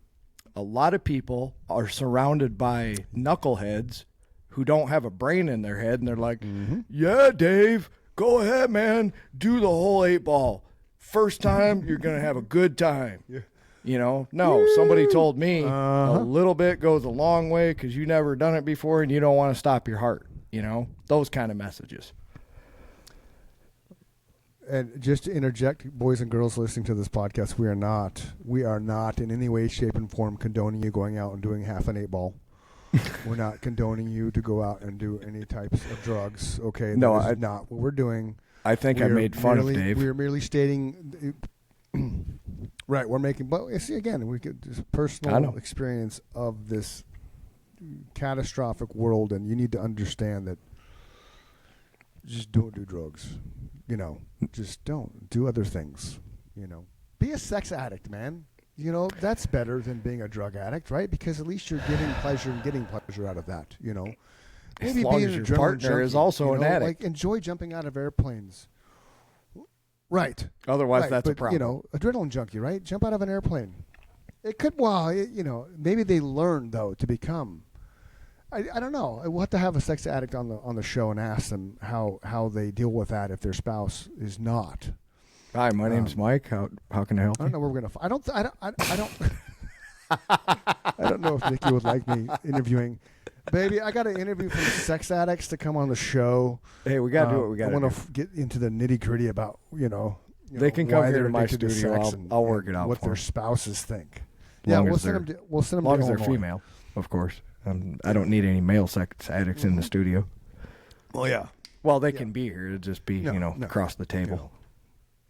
B: A lot of people are surrounded by knuckleheads who don't have a brain in their head, and they're like, yeah, Dave, go ahead, man. Do the whole 8-ball. First time, you're going to have a good time. Yeah. No, somebody told me a little bit goes a long way because you never done it before and you don't want to stop your heart. Those kind of messages.
A: And just to interject, boys and girls listening to this podcast, we are not in any way, shape, and form condoning you going out and doing half an 8-ball. We're not condoning you to go out and do any types of drugs. Okay,
B: no,
A: that's not what we're doing.
B: I think I made fun of Dave.
A: We are merely stating. Right, we're making, but see again, we get this personal experience of this catastrophic world, and you need to understand that just don't do drugs. You know, just don't do other things. You know, be a sex addict, man. You know, that's better than being a drug addict, right? Because at least you're getting pleasure and getting pleasure out of that. You know,
B: as long as your partner is also an addict,
A: like enjoy jumping out of airplanes. Right.
B: Otherwise,
A: right.
B: that's
A: but,
B: a problem.
A: You know, adrenaline junkie, right? Jump out of an airplane. It could, you know, maybe they learn though to become. I don't know. We'll have to have a sex addict on the show and ask them how they deal with that if their spouse is not.
B: Hi, my name's Mike. How can I help you?
A: I don't know where we're gonna. I don't. I don't know if Nickie would like me interviewing. Baby, I got an interview from sex addicts to come on the show.
B: Hey, we got to do what we got to do.
A: I want to get into the nitty gritty about,
B: they can come here to my studio. I'll work it out
A: what
B: for
A: their
B: them.
A: spouses think.
B: Yeah,
A: we'll send them. We'll send them.
B: As long
A: to
B: as they're
A: Illinois.
B: female, of course. I don't need any male sex addicts in the studio.
A: Well, yeah.
B: Well, they can be here. It'll just be, across the table.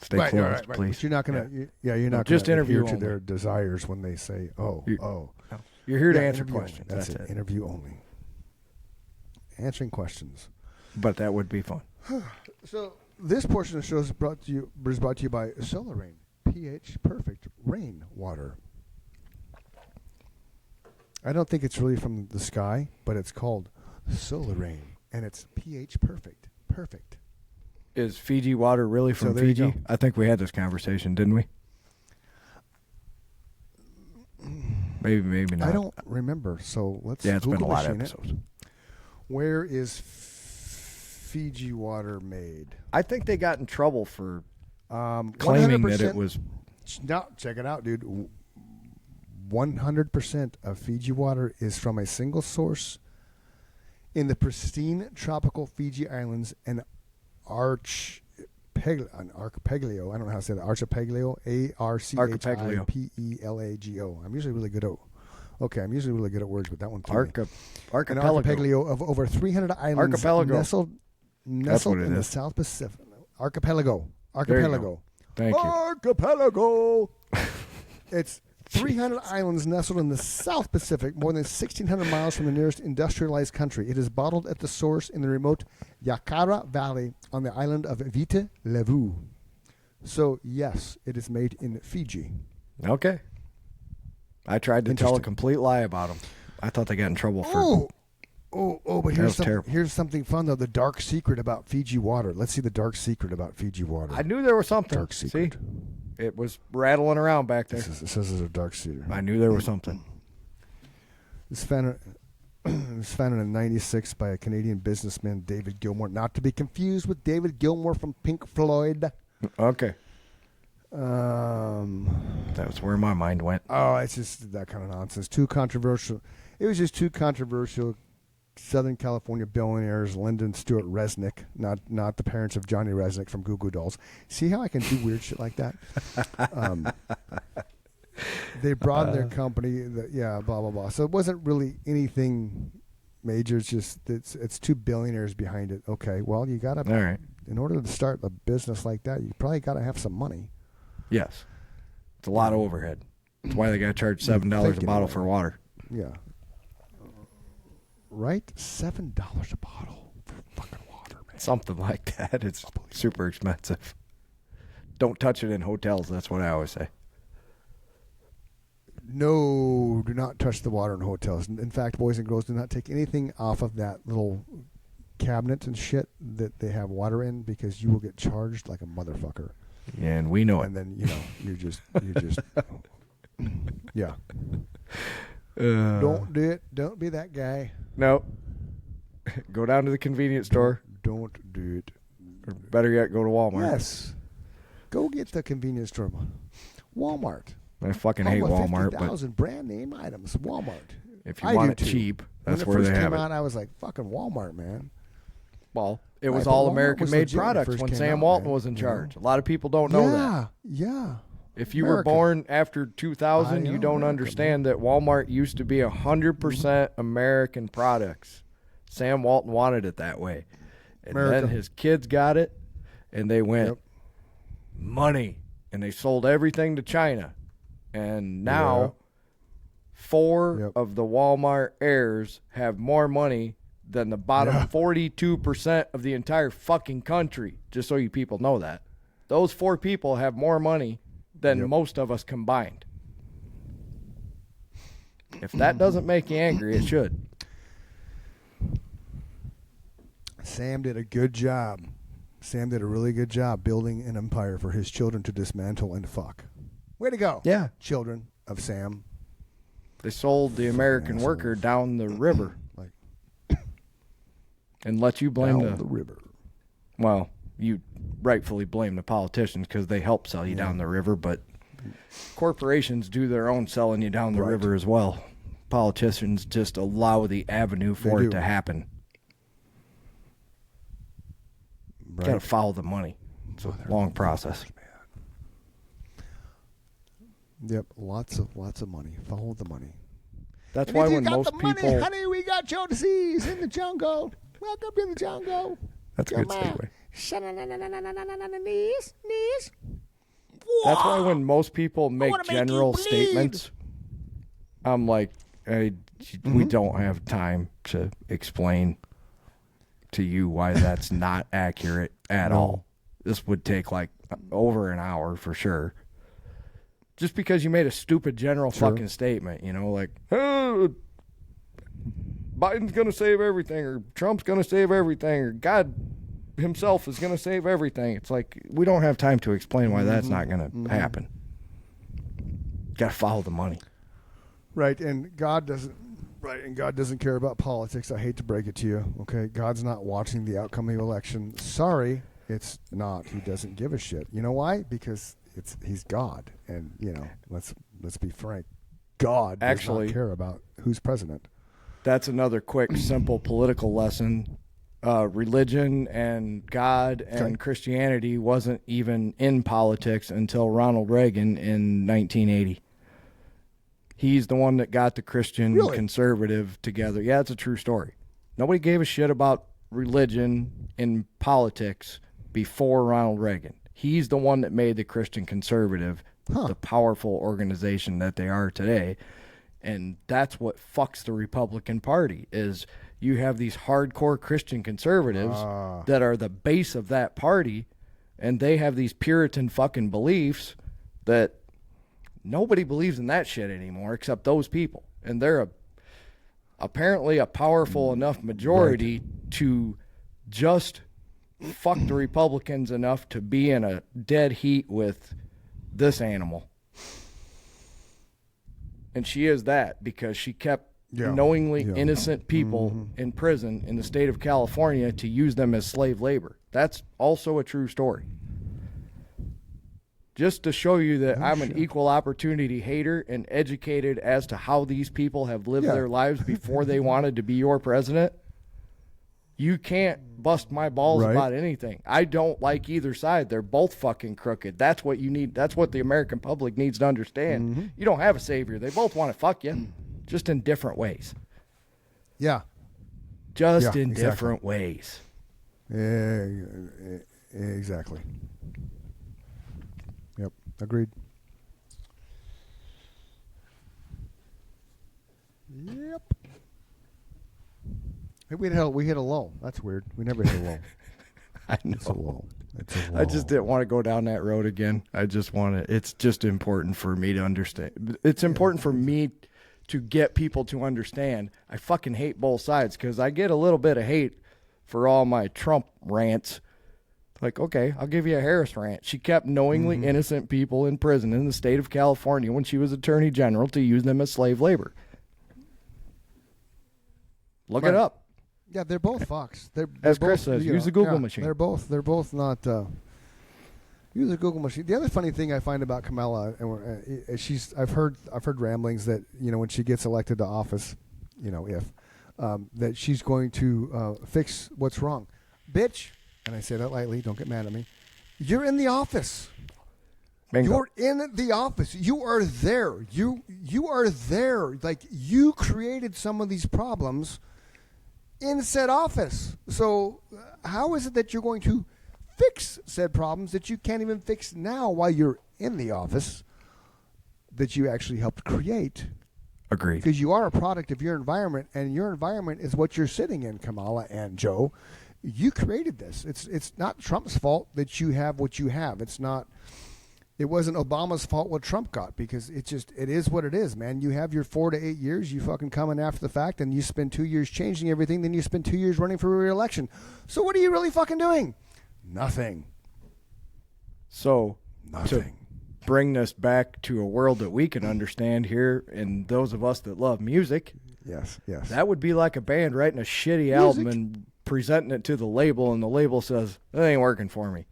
B: Stay closed,
A: right.
B: please.
A: But you're not gonna. You're not
B: just
A: gonna
B: interview
A: adhere to
B: only.
A: their desires when they say,
B: You're here to answer
A: interview
B: questions.
A: Only.
B: That's it.
A: Interview only. Answering questions.
B: But that would be fun.
A: So this portion of the show is brought to you by Solar Rain, pH perfect rain water. I don't think it's really from the sky, but it's called Solar Rain, and it's pH perfect. Perfect.
B: Is Fiji water really from
A: there you
B: Fiji?
A: go.
B: I think we had this conversation, didn't we? Maybe not.
A: I don't remember, so let's
B: it's
A: Google
B: been a lot of
A: machine it.
B: episodes.
A: Where is Fiji water made?
B: I think they got in trouble for
A: Claiming
B: that it was.
A: No, check it out, dude. 100% of Fiji water is from a single source in the pristine tropical Fiji Islands and archipelago. I don't know how to say that. Archipelago. Archipelago. I'm usually really good at words, but that one threw me. An archipelago of over 300 islands
B: Archipelago.
A: nestled in the South Pacific. Archipelago.
B: Thank you.
A: Archipelago. It's 300 islands nestled in the South Pacific, more than 1,600 miles from the nearest industrialized country. It is bottled at the source in the remote Yakara Valley on the island of Viti Levu. So, yes, it is made in Fiji.
B: Okay. I tried to tell a complete lie about them. I thought they got in trouble for.
A: But here's something fun, though. The dark secret about Fiji water. Let's see the dark secret about Fiji water.
B: I knew there was something.
A: Dark secret.
B: See? It was rattling around back there.
A: It says it's a dark secret.
B: I knew there was something.
A: It was founded in 96 by a Canadian businessman, David Gilmour. Not to be confused with David Gilmour from Pink Floyd.
B: Okay.
A: That's
B: where my mind went.
A: Oh, it's just that kind of nonsense. Too controversial. It was just too controversial. Southern California billionaires, Lyndon Stewart Resnick, not the parents of Johnny Resnick from Goo Goo Dolls. See how I can do weird shit like that? They broadened their company. Blah, blah, blah. So it wasn't really anything major. It's just it's two billionaires behind it. Okay, well, you got to,
B: all right.
A: In order to start a business like that, you probably got to have some money.
B: Yes. It's a lot of overhead. That's why they got to charge $7 a bottle for water.
A: Yeah. Right? $7 a bottle for fucking water, man.
B: Something like that. It's super expensive. Don't touch it in hotels. That's what I always say.
A: No, do not touch the water in hotels. In fact, boys and girls, do not take anything off of that little cabinet and shit that they have water in, because you will get charged like a motherfucker.
B: Yeah, and we know it.
A: And then, you're just yeah. Don't do it. Don't be that guy.
B: No. Go down to the convenience store.
A: Don't do it.
B: Or better yet, go to Walmart.
A: Yes. Go get the convenience store. Walmart.
B: I fucking hate Walmart.
A: 50,000 brand name items. Walmart.
B: If you want it cheap, that's where they have it.
A: When it first came out, I was like, fucking Walmart, man.
B: Well, it was all American-made products when Sam Walton was in charge. A lot of people don't know that.
A: Yeah.
B: If you were born after 2000, you don't understand that Walmart used to be 100% American products. Sam Walton wanted it that way. And then his kids got it, and they went, money. And they sold everything to China. And now, 4 of the Walmart heirs have more money than the bottom 42% of the entire fucking country. Just so you people know that. Those 4 people have more money than most of us combined. If that doesn't make you angry, it should.
A: Sam did a good job. Sam did a really good job building an empire for his children to dismantle and fuck. Way to go.
B: Yeah.
A: Children of Sam.
B: They sold the American worker down the river. And let you blame
A: down the river.
B: Well, you rightfully blame the politicians because they help sell you down the river, but corporations do their own selling you down the river as well. Politicians just allow the avenue for it to happen. Got to follow the money. It's a long process.
A: Yep, lots of money. Follow the money.
B: That's why when most people,
A: money, honey, we got you overseas in the jungle. Welcome to the jungle.
B: That's a good segue.
A: Knees.
B: That's why when most people make general statements, I'm like, we don't have time to explain to you why that's not accurate at all. This would take like over an hour for sure. Just because you made a stupid general fucking statement, you know, like, Biden's going to save everything, or Trump's going to save everything, or God himself is going to save everything. It's like, we don't have time to explain why that's not going to happen. Got to follow the money.
A: Right, and God doesn't care about politics. I hate to break it to you, okay? God's not watching the outcome of the election. Sorry, it's not. He doesn't give a shit. You know why? Because he's God, and you know, let's be frank. God does not care about who's president.
B: That's another quick, simple political lesson. Religion and God and Christianity wasn't even in politics until Ronald Reagan in 1980. He's the one that got the Christian conservative together. Yeah, it's a true story. Nobody gave a shit about religion in politics before Ronald Reagan. He's the one that made the Christian conservative the powerful organization that they are today. And that's what fucks the Republican Party is you have these hardcore Christian conservatives that are the base of that party, and they have these Puritan fucking beliefs that nobody believes in that shit anymore except those people. And they're apparently a powerful enough majority to just fuck the Republicans enough to be in a dead heat with this animal. And she is that because she kept knowingly innocent people in prison in the state of California to use them as slave labor. That's also a true story. Just to show you that I'm an equal opportunity hater and educated as to how these people have lived their lives before they wanted to be your president, you can't bust my balls about anything. I don't like either side. They're both fucking crooked. That's what you need. That's what the American public needs to understand. You don't have a savior. They both want to fuck you, just in different ways.
A: Yeah.
B: Just in different ways.
A: Exactly. Yep. Agreed. Yep. Hey, we hit a lull. That's weird. We never hit a lull.
B: I know.
A: It's a lull.
B: I just didn't want to go down that road again. I just want to. It's just important for me to understand. It's important for me to get people to understand. I fucking hate both sides because I get a little bit of hate for all my Trump rants. Like, okay, I'll give you a Harris rant. She kept knowingly innocent people in prison in the state of California when she was attorney general to use them as slave labor. Look it up.
A: Yeah, they're both fucks. They're
B: As
A: both,
B: Chris says, use the Google machine.
A: They're both not. Use the Google machine. The other funny thing I find about Kamala, and I've heard ramblings that when she gets elected to office, that she's going to fix what's wrong, bitch. And I say that lightly. Don't get mad at me. You're in the office.
B: Bingo.
A: You're in the office. You are there. You are there. Like, you created some of these problems in said office. So how is it that you're going to fix said problems that you can't even fix now while you're in the office that you actually helped create
B: Agreed.
A: Because you are a product of your environment, and your environment is what you're sitting in, Kamala and Joe. You created this. It's not Trump's fault that you have what you have. It wasn't Obama's fault what Trump got, because it is what it is, man. You have your 4 to 8 years, you fucking come in after the fact, and you spend 2 years changing everything, then you spend 2 years running for re-election. So what are you really fucking doing? Nothing.
B: So,
A: Nothing.
B: to bring this back to a world that we can understand here, and those of us that love music,
A: yes,
B: that would be like a band writing a shitty album and presenting it to the label, and the label says, that ain't working for me.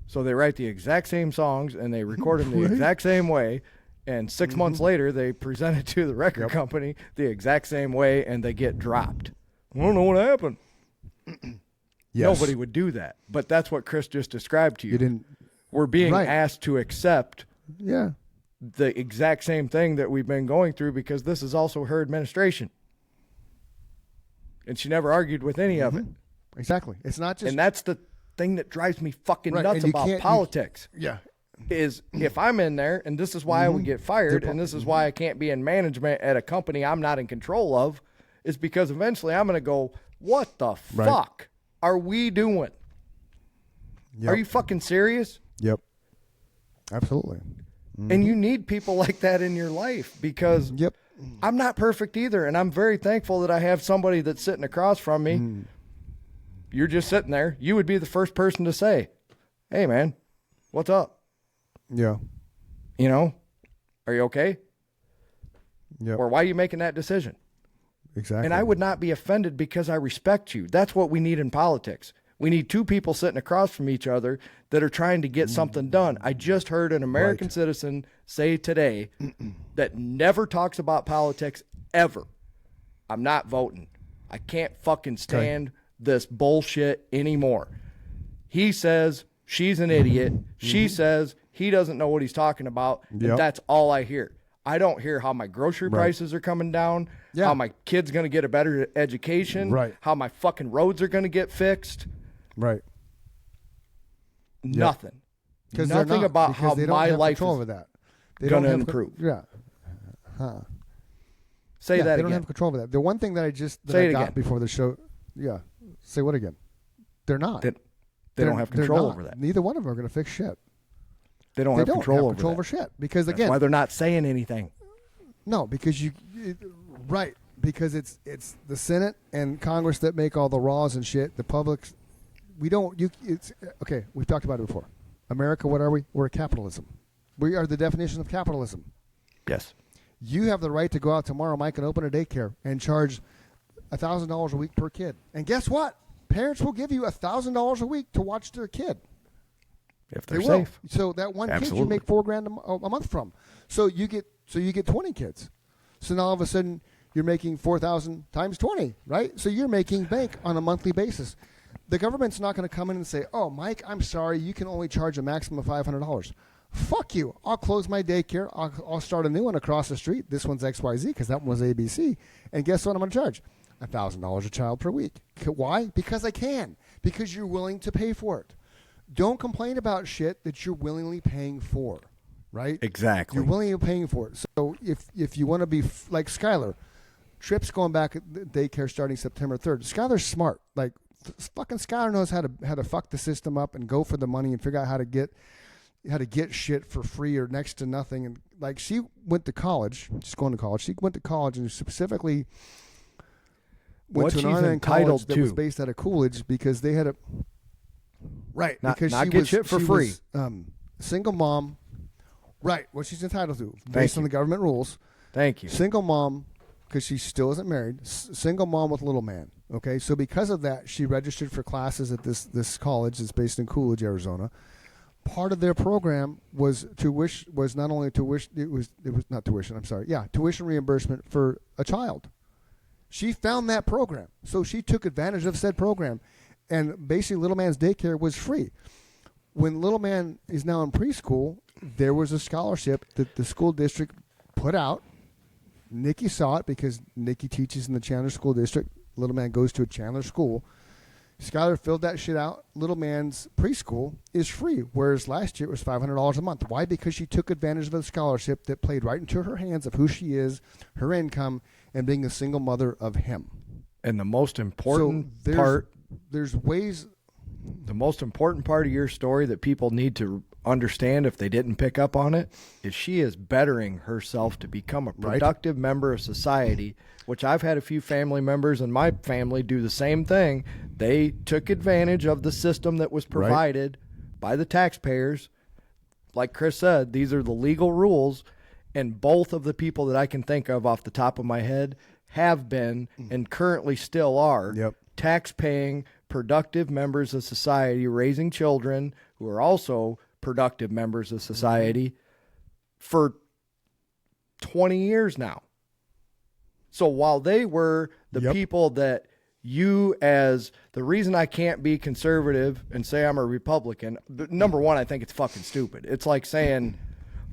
B: So they write the exact same songs, and they record them the exact same way, and 6 months later, they present it to the record company the exact same way, and they get dropped. I don't know what happened. Nobody would do that. But that's what Chris just described to you. We're being asked to accept the exact same thing that we've been going through, because this is also her administration. And she never argued with any of it.
A: Exactly. It's not just...
B: And that's the thing that drives me fucking nuts about politics. Is if I'm in there, and this is why I would get fired, and this is why I can't be in management at a company I'm not in control of, is because eventually I'm going to go, what the fuck are we doing? Are you fucking serious?
A: Yep. Absolutely.
B: And you need people like that in your life, because I'm not perfect either, and I'm very thankful that I have somebody that's sitting across from me. You're just sitting there. You would be the first person to say, hey, man, what's up?
A: Yeah.
B: You know, are you okay?
A: Yeah.
B: Or why are you making that decision?
A: Exactly.
B: And I would not be offended, because I respect you. That's what we need in politics. We need two people sitting across from each other that are trying to get something done. I just heard an American citizen say today that never talks about politics ever. I'm not voting. I can't fucking stand this bullshit anymore. He says she's an idiot. She says he doesn't know what he's talking about. And that's all I hear. I don't hear how my grocery prices are coming down, how my kid's going to get a better education, how my fucking roads are going to get fixed.
A: Right.
B: Nothing. Nothing about how my life is
A: over that.
B: going to improve. Say that again.
A: They don't have control over that. The one thing that I got before the show, say what again? They're not.
B: They don't have control over that.
A: Neither one of them are going to fix shit.
B: They don't have control over
A: shit. Because
B: that's
A: again,
B: why they're not saying anything.
A: No, because because it's the Senate and Congress that make all the laws and shit. The public, we've talked about it before. America, what are we? We're a capitalism. We are the definition of capitalism.
B: Yes.
A: You have the right to go out tomorrow, Mike, and open a daycare and charge $1,000 a week per kid. And guess what? Parents will give you $1,000 a week to watch their kid.
B: If they're safe.
A: So that one kid you make $4,000 a month from. So you get 20 kids. So now all of a sudden you're making 4,000 times 20, right? So you're making bank on a monthly basis. The government's not going to come in and say, "Oh, Mike, I'm sorry, you can only charge a maximum of $500." Fuck you. I'll close my daycare. I'll start a new one across the street. This one's XYZ because that one was ABC. And guess what I'm going to charge? $1,000 a child per week. Why? Because I can. Because you're willing to pay for it. Don't complain about shit that you're willingly paying for, right?
B: Exactly.
A: You're willingly paying for it. So if you want to be like Skylar, Tripp's going back at daycare starting September 3rd. Skylar's smart. Like fucking Skylar knows how to fuck the system up and go for the money and figure out how to get shit for free or next to nothing. And like she went to college. She's going to college. She went to college and specifically went to an online college that was based out of Coolidge because they had a because
B: not
A: she
B: get
A: was
B: shit for
A: she
B: free.
A: Was, single mom, right? What she's entitled to based on the government rules.
B: Thank you.
A: Single mom because she still isn't married. Single mom with a little man. Okay, so because of that, she registered for classes at this college that's based in Coolidge, Arizona. Part of their program was not only tuition. It was not tuition. I'm sorry. Yeah, tuition reimbursement for a child. She found that program, so she took advantage of said program, and basically, Little Man's daycare was free. When Little Man is now in preschool, there was a scholarship that the school district put out. Nickie saw it because Nickie teaches in the Chandler School District. Little Man goes to a Chandler school. Skylar filled that shit out. Little man's preschool is free, whereas last year it was $500 a month. Why? Because she took advantage of a scholarship that played right into her hands of who she is, her income, and being a single mother of him.
B: And the most important
A: there's ways.
B: The most important part of your story that people need to understand if they didn't pick up on it is she is bettering herself to become a productive member of society, which I've had a few family members in my family do the same thing. They took advantage of the system that was provided by the taxpayers. Like Chris said, these are the legal rules, and both of the people that I can think of off the top of my head have been and currently still are tax-paying, productive members of society, raising children who are also productive members of society for 20 years now. So while they were the people that you, as the reason I can't be conservative and say I'm a Republican, number one, I think it's fucking stupid. It's like saying,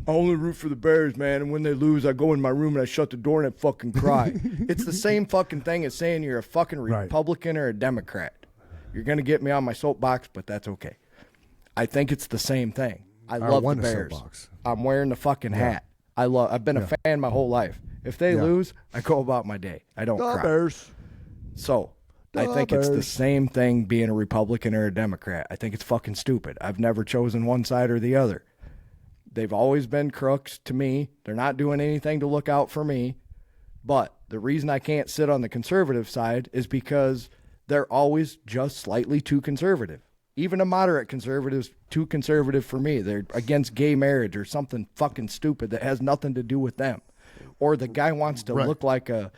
B: I only root for the Bears, man, and when they lose, I go in my room and I shut the door and I fucking cry. It's the same fucking thing as saying you're a fucking Republican or a Democrat. You're going to get me on my soapbox, but that's okay. I think it's the same thing. I love the Bears. I'm wearing the fucking hat. I've been a fan my whole life. If they lose, I go about my day. I don't cry.
A: Bears.
B: So I think it's the same thing being a Republican or a Democrat. I think it's fucking stupid. I've never chosen one side or the other. They've always been crooks to me. They're not doing anything to look out for me. But the reason I can't sit on the conservative side is because they're always just slightly too conservative. Even a moderate conservative's too conservative for me. They're against gay marriage or something fucking stupid that has nothing to do with them. Or the guy wants to look like a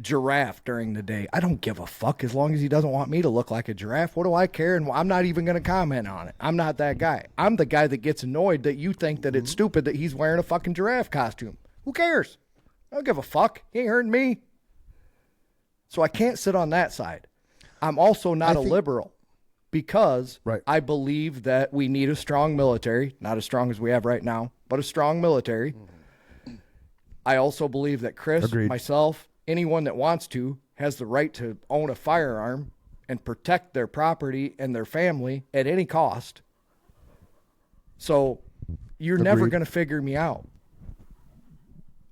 B: giraffe during the day. I don't give a fuck as long as he doesn't want me to look like a giraffe. What do I care? And I'm not even going to comment on it. I'm not that guy. I'm the guy that gets annoyed that you think that it's stupid that he's wearing a fucking giraffe costume. Who cares? I don't give a fuck. He ain't hurting me. So I can't sit on that side. I'm also not a liberal because I believe that we need a strong military, not as strong as we have right now, but a strong military. I also believe that Chris, myself, anyone that wants to, has the right to own a firearm and protect their property and their family at any cost. So you're never going to figure me out.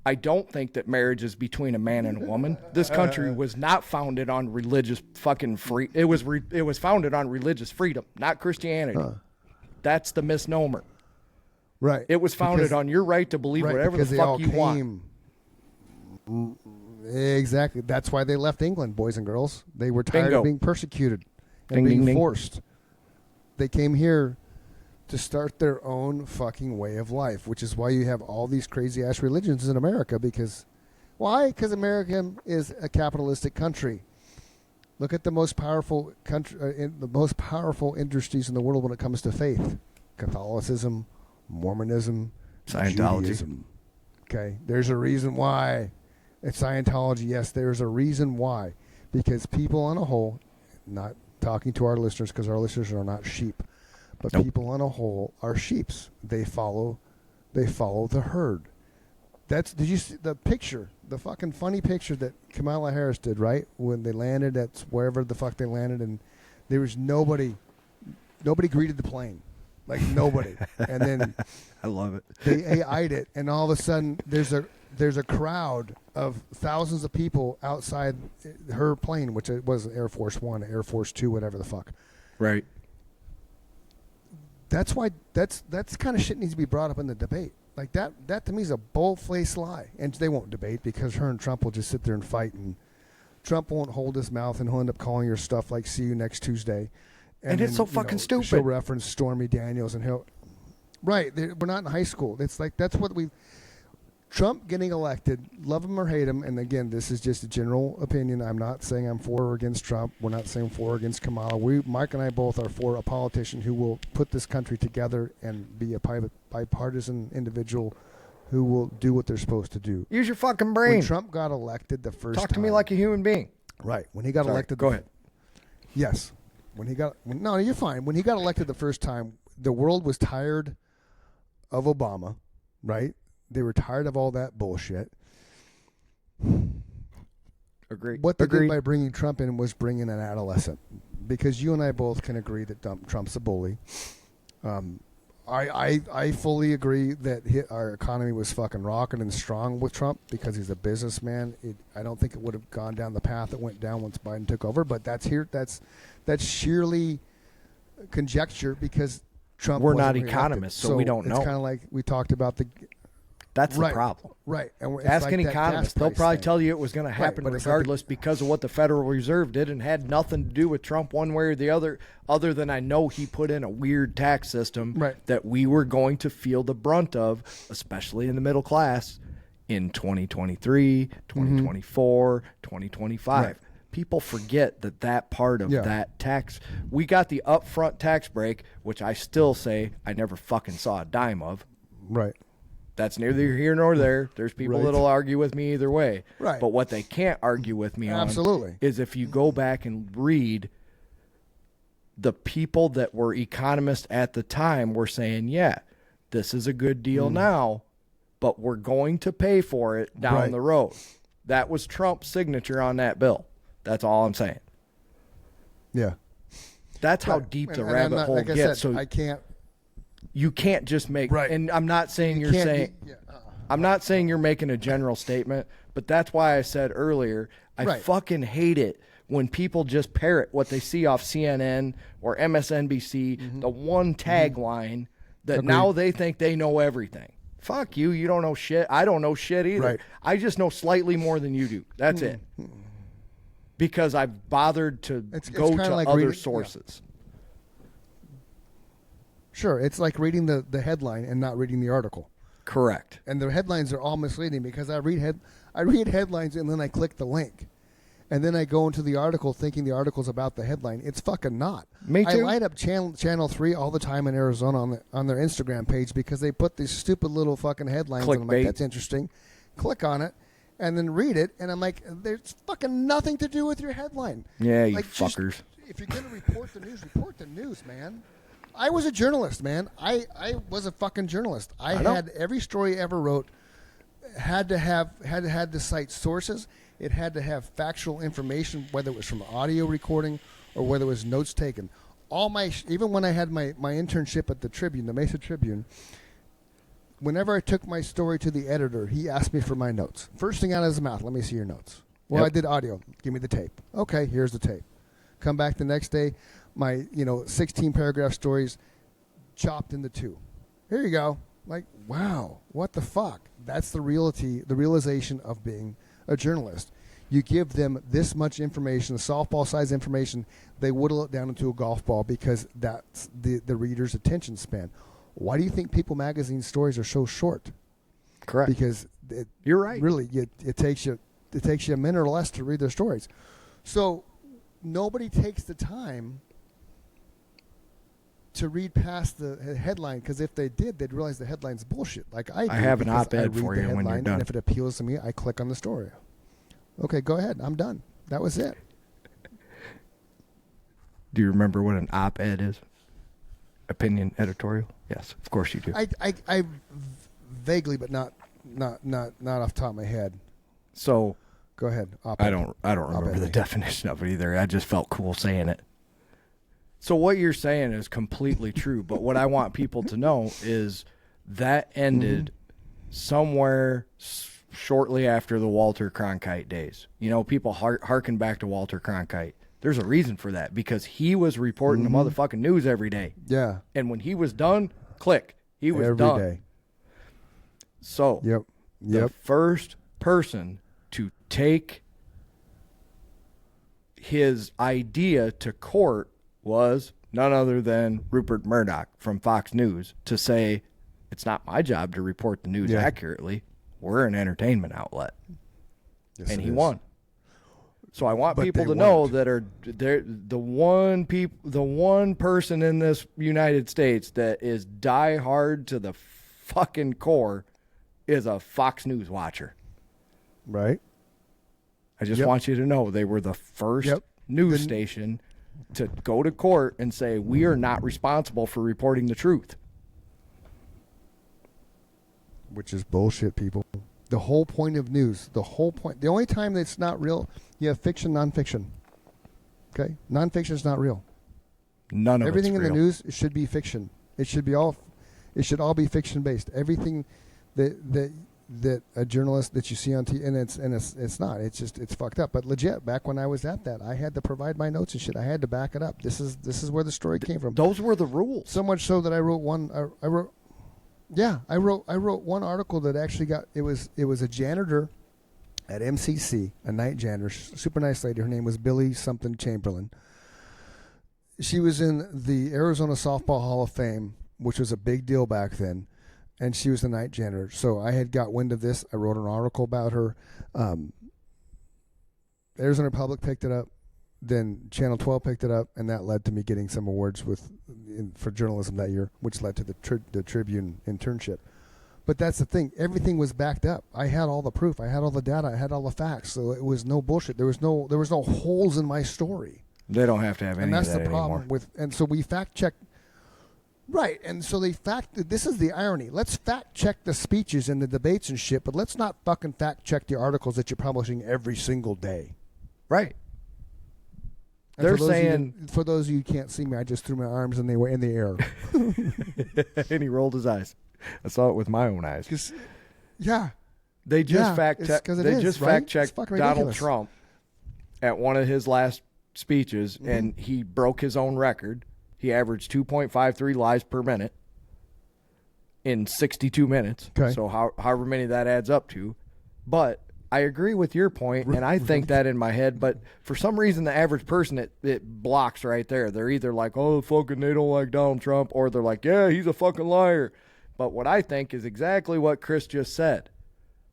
B: I don't think that marriage is between a man and a woman. This country was not founded on religious fucking free. It was founded on religious freedom, not Christianity. That's the misnomer.
A: Right.
B: It was founded on your right to believe whatever the fuck you want.
A: Exactly. That's why they left England, boys and girls. They were tired of being persecuted and being forced. They came here to start their own fucking way of life, which is why you have all these crazy ass religions in America. Why? Because America is a capitalistic country. Look at the most powerful country, the most powerful industries in the world when it comes to faith: Catholicism, Mormonism,
B: Scientology.
A: Judaism. Okay, there's a reason why. It's Scientology. Yes, there's a reason why. Because people on a whole, not talking to our listeners because our listeners are not sheep, but people on a whole are sheeps. They follow the herd. Did you see the picture, the fucking funny picture that Kamala Harris did, right? When they landed at wherever the fuck they landed, and there was nobody greeted the plane. Like nobody. And then
B: I love it.
A: They AI'd it, and all of a sudden there's a crowd of thousands of people outside her plane, which it was Air Force One, Air Force Two, whatever the fuck.
B: Right.
A: That's why that's kind of shit needs to be brought up in the debate. Like that to me is a bold-faced lie. And they won't debate because her and Trump will just sit there and fight, and Trump won't hold his mouth, and he'll end up calling her stuff like "see you next Tuesday."
B: And it's so fucking stupid.
A: She'll reference Stormy Daniels, and he'll... Right, we're not in high school. It's like, that's what we... Trump getting elected, love him or hate him, and again, this is just a general opinion. I'm not saying I'm for or against Trump. We're not saying for or against Kamala. Mike and I both are for a politician who will put this country together and be a bipartisan individual who will do what they're supposed to do.
B: Use your fucking brain.
A: When Trump got elected the first time...
B: Talk to me like a human being.
A: Right. When he got elected...
B: Go ahead.
A: Yes. No, you're fine. When he got elected the first time, the world was tired of Obama, right? They were tired of all that bullshit. what they
B: Agreed.
A: did by bringing Trump in was bringing an adolescent, because you and I both can agree that Trump's a bully. I fully agree that our economy was fucking rocking and strong with Trump because he's a businessman. I don't think it would have gone down the path it went down once Biden took over, but that's sheerly conjecture because Trump.
B: We're not
A: wasn't
B: economists,
A: reelected.
B: so we don't know.
A: It's kind of like we talked about the.
B: That's
A: Right,
B: the problem.
A: Right. And it's
B: Ask
A: like
B: an
A: that
B: economist.
A: gas
B: They'll
A: price
B: probably
A: thing.
B: tell you it was going to happen
A: but it's like
B: regardless because of what the Federal Reserve did and had nothing to do with Trump one way or the other than I know he put in a weird tax system that we were going to feel the brunt of, especially in the middle class, in 2023, 2024, 2025.
A: Right.
B: People forget that part of that tax. We got the upfront tax break, which I still say I never fucking saw a dime of.
A: Right.
B: That's neither here nor there. There's people that'll argue with me either way.
A: Right.
B: But what they can't argue with me on is if you go back and read the people that were economists at the time were saying, yeah, this is a good deal now, but we're going to pay for it down the road. That was Trump's signature on that bill. That's all I'm saying.
A: Yeah.
B: That's how deep the rabbit hole gets.
A: I can't.
B: You can't just make, and I'm not saying you're saying, I'm not saying you're making a general statement, but that's why I said earlier, I fucking hate it when people just parrot what they see off CNN or MSNBC, the one tagline that now they think they know everything. Fuck you, you don't know shit. I don't know shit either.
A: Right.
B: I just know slightly more than you do. That's it. Because I've bothered to go to
A: like
B: other sources.
A: Sure, it's like reading the headline and not reading the article.
B: Correct.
A: And the headlines are all misleading because I read headlines and then I click the link. And then I go into the article thinking the article's about the headline. It's fucking not.
B: Me too.
A: I light up Channel 3 all the time in Arizona on their Instagram page because they put these stupid little fucking headlines and I'm like, that's interesting. Click on it and then read it and I'm like, there's fucking nothing to do with your headline.
B: Yeah, you
A: like,
B: fuckers.
A: If you're going to report the news, man. I was a journalist, man. I was a fucking journalist. I had every story I ever wrote had to cite sources. It had to have factual information, whether it was from audio recording or whether it was notes taken. Even when I had my internship at the Tribune, the Mesa Tribune, whenever I took my story to the editor, he asked me for my notes. First thing out of his mouth, let me see your notes. Well, I did audio. Give me the tape. Okay, here's the tape. Come back the next day. My 16 paragraph stories chopped into 2. Here you go. Like, wow, what the fuck? That's the realization of being a journalist. You give them this much information, softball size information, they whittle it down into a golf ball because that's the reader's attention span. Why do you think People Magazine stories are so short?
B: Correct.
A: Because
B: you're right.
A: Really, it takes you a minute or less to read their stories. So nobody takes the time to read past the headline, because if they did, they'd realize the headline's bullshit. Like I
B: have an op-ed for you when you're done.
A: And if it appeals to me, I click on the story. Okay, go ahead. I'm done. That was it.
B: Do you remember what an op-ed is? Opinion editorial? Yes, of course you do.
A: I vaguely, but not off the top of my head.
B: So
A: go ahead.
B: I don't remember the definition of it either. I just felt cool saying it. So what you're saying is completely true, but what I want people to know is that ended somewhere shortly after the Walter Cronkite days. People harken back to Walter Cronkite. There's a reason for that, because he was reporting the motherfucking news every day.
A: Yeah.
B: And when he was done, click. He was done.
A: Every day.
B: So the first person to take his idea to court was none other than Rupert Murdoch from Fox News to say, it's not my job to report the news accurately. We're an entertainment outlet.
A: Yes,
B: and he won. So I want people to know that the one person in this United States that is diehard to the fucking core is a Fox News watcher.
A: Right.
B: I just want you to know they were the first news station to go to court and say, we are not responsible for reporting the truth.
A: Which is bullshit, people. The whole point of news, the only time that's not real, You have fiction, nonfiction. Okay, nonfiction is not real.
B: None of
A: Everything
B: it's
A: in
B: real.
A: the news should be fiction. It should all be fiction based. Everything that a journalist that you see on TV, and it's not. It's fucked up. But legit, back when I was at that, I had to provide my notes and shit. I had to back it up. This is where the story came from.
B: Those were the rules.
A: So much so that I wrote one. I wrote one article that actually got it was a janitor at MCC, a night janitor, super nice lady. Her name was Billy something Chamberlain. She was in the Arizona Softball Hall of Fame, which was a big deal back then, and she was the night janitor. So I had got wind of this. I wrote an article about her. Arizona Republic picked it up. Then Channel 12 picked it up, and that led to me getting some awards for journalism that year, which led to the Tribune internship. But that's the thing. Everything was backed up. I had all the proof. I had all the data. I had all the facts. So it was no bullshit. There was no holes in my story.
B: They don't have to have any
A: and that's
B: of that
A: the problem
B: anymore.
A: and so we fact check. Right, and so this is the irony. Let's fact check the speeches and the debates and shit, but let's not fucking fact check the articles that you're publishing every single day.
B: Right.
A: And
B: They're saying...
A: for those of you who can't see me, I just threw my arms and they were in the air.
B: And he rolled his eyes. I saw it with my own eyes.
A: Yeah.
B: They just
A: Yeah,
B: fact checked. They just fact checked Donald
A: ridiculous.
B: Trump at one of his last speeches, and he broke his own record. He averaged 2.53 lies per minute in 62 minutes.
A: Okay.
B: So however many that adds up to. But I agree with your point, and I think that in my head. But for some reason, the average person, it blocks right there. They're either like, oh, fucking, they don't like Donald Trump, or they're like, yeah, he's a fucking liar. But what I think is exactly what Chris just said.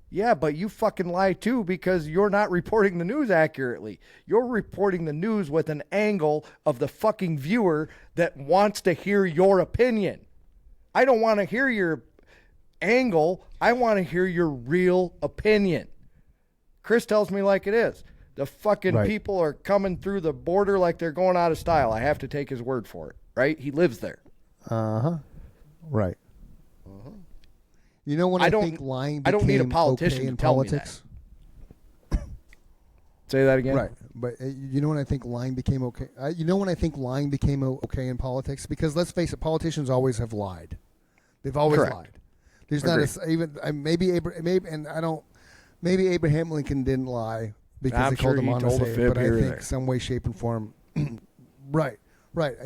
B: Yeah, but you fucking lie too because you're not reporting the news accurately. You're reporting the news with an angle of the fucking viewer that wants to hear your opinion. I don't want to hear your angle. I want to hear your real opinion. Chris tells me like it is. The fucking people are coming through the border like they're going out of style. I have to take his word for it, right? He lives there.
A: Right. You know when I think lying became
B: I don't need a politician
A: okay in
B: to tell
A: politics?
B: me that. Say that again?
A: Right. But you know when I think lying became okay? You know when I think lying became okay in politics? Because let's face it, politicians always have lied. They've always lied. There's not maybe Abraham Lincoln didn't lie because they called him on to say it, but I think some way, shape, and form. Right.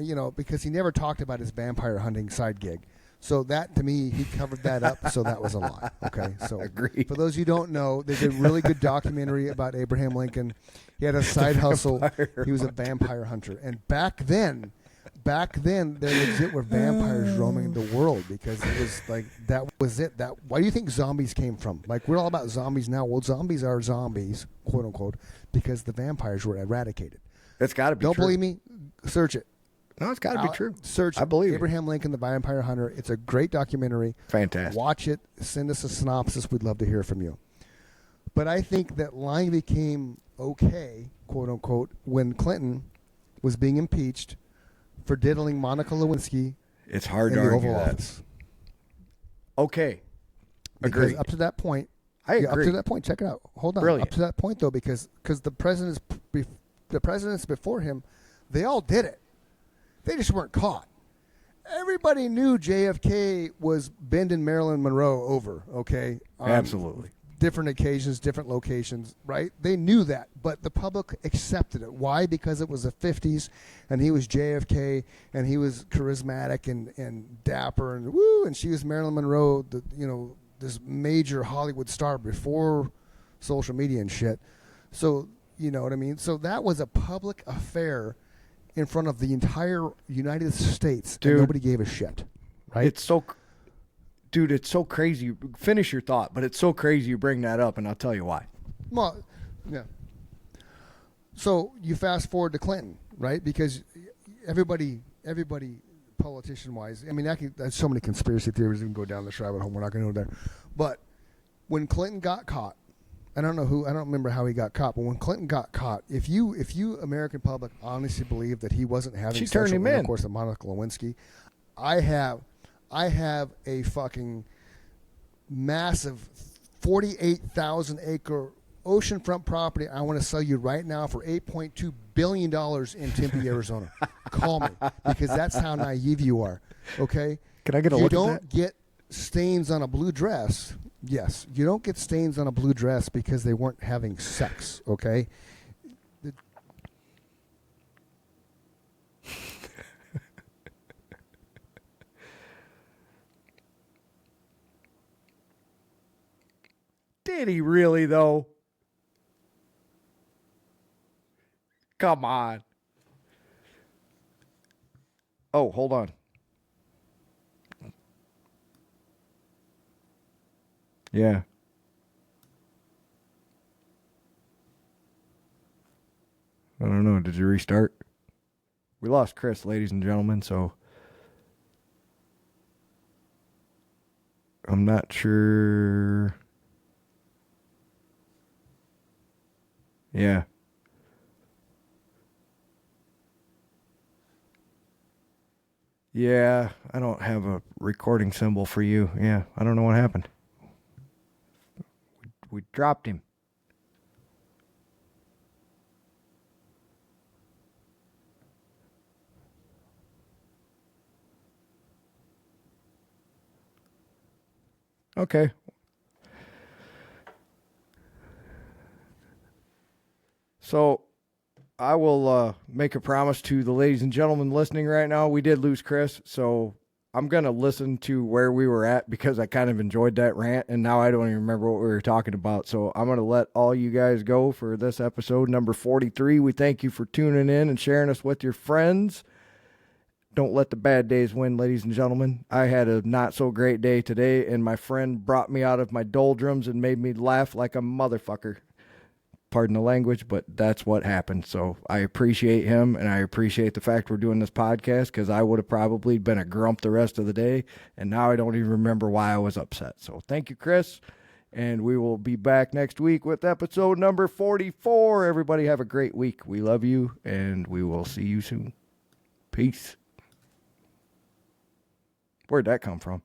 A: You know, because he never talked about his vampire hunting side gig. So that, to me, he covered that up, so that was a lie. Okay, so
B: Agreed.
A: For those of you who don't know, they did a really good documentary about Abraham Lincoln. He had a side hustle. He was a vampire hunter. And back then, there legit were vampires roaming the world because it was like, that was it. Why do you think zombies came from? Like, we're all about zombies now. Well, zombies are zombies, quote unquote, because the vampires were eradicated.
B: It's got to be
A: Don't
B: true.
A: believe me? Search it.
B: No, it's got to be true.
A: Search
B: I believe
A: Abraham Lincoln, the Vampire Hunter. It's a great documentary.
B: Fantastic.
A: Watch it. Send us a synopsis. We'd love to hear from you. But I think that lying became okay, quote unquote, when Clinton was being impeached for diddling Monica Lewinsky
B: It's hard
A: in
B: to
A: the
B: argue
A: Oval
B: that.
A: Office.
B: Okay.
A: Because
B: Agreed.
A: up to that point,
B: I agree.
A: up to that point, check it out. Hold on.
B: Brilliant.
A: Up to that point, though, because the presidents before him, they all did it. They just weren't caught. Everybody knew JFK was bending Marilyn Monroe over, okay?
B: Absolutely.
A: Different occasions, different locations, right? They knew that, but the public accepted it. Why? Because it was the 50s, and he was JFK, and he was charismatic and dapper, and woo, and she was Marilyn Monroe, this major Hollywood star before social media and shit. So, you know what I mean? So that was a public affair in front of the entire United States, and nobody gave a shit, right?
B: It's so crazy. Finish your thought, but it's so crazy you bring that up, and I'll tell you why.
A: Well, yeah. So you fast forward to Clinton, right? Because everybody, politician-wise, I mean, there's so many conspiracy theories we can go down this rabbit hole. We're not going to go there. But when Clinton got caught, I don't remember how he got caught, but when Clinton got caught, if you American public honestly believe that he wasn't having sexual intercourse with Monica Lewinsky, I have a fucking massive 48,000 acre oceanfront property I want to sell you right now for $8.2 billion in Tempe, Arizona. Call me, because that's how naive you are. Okay?
B: Can I get a look at that?
A: You don't get stains on a blue dress. Yes, you don't get stains on a blue dress because they weren't having sex. Okay?
B: Did he really, though? Come on. Oh, hold on. Yeah. I don't know. Did you restart? We lost Chris, ladies and gentlemen, so I'm not sure. Yeah. Yeah, I don't have a recording symbol for you. Yeah, I don't know what happened. We dropped him. Okay. So I will make a promise to the ladies and gentlemen listening right now. We did lose Chris, so I'm going to listen to where we were at because I kind of enjoyed that rant, and now I don't even remember what we were talking about. So I'm going to let all you guys go for this episode, number 43. We thank you for tuning in and sharing us with your friends. Don't let the bad days win, ladies and gentlemen. I had a not-so-great day today, and my friend brought me out of my doldrums and made me laugh like a motherfucker. Pardon the language, but that's what happened. So I appreciate him, and I appreciate the fact we're doing this podcast, because I would have probably been a grump the rest of the day, and now I don't even remember why I was upset. So thank you, Chris, and we will be back next week with episode number 44. Everybody have a great week. We love you, and we will see you soon. Peace. Where'd that come from?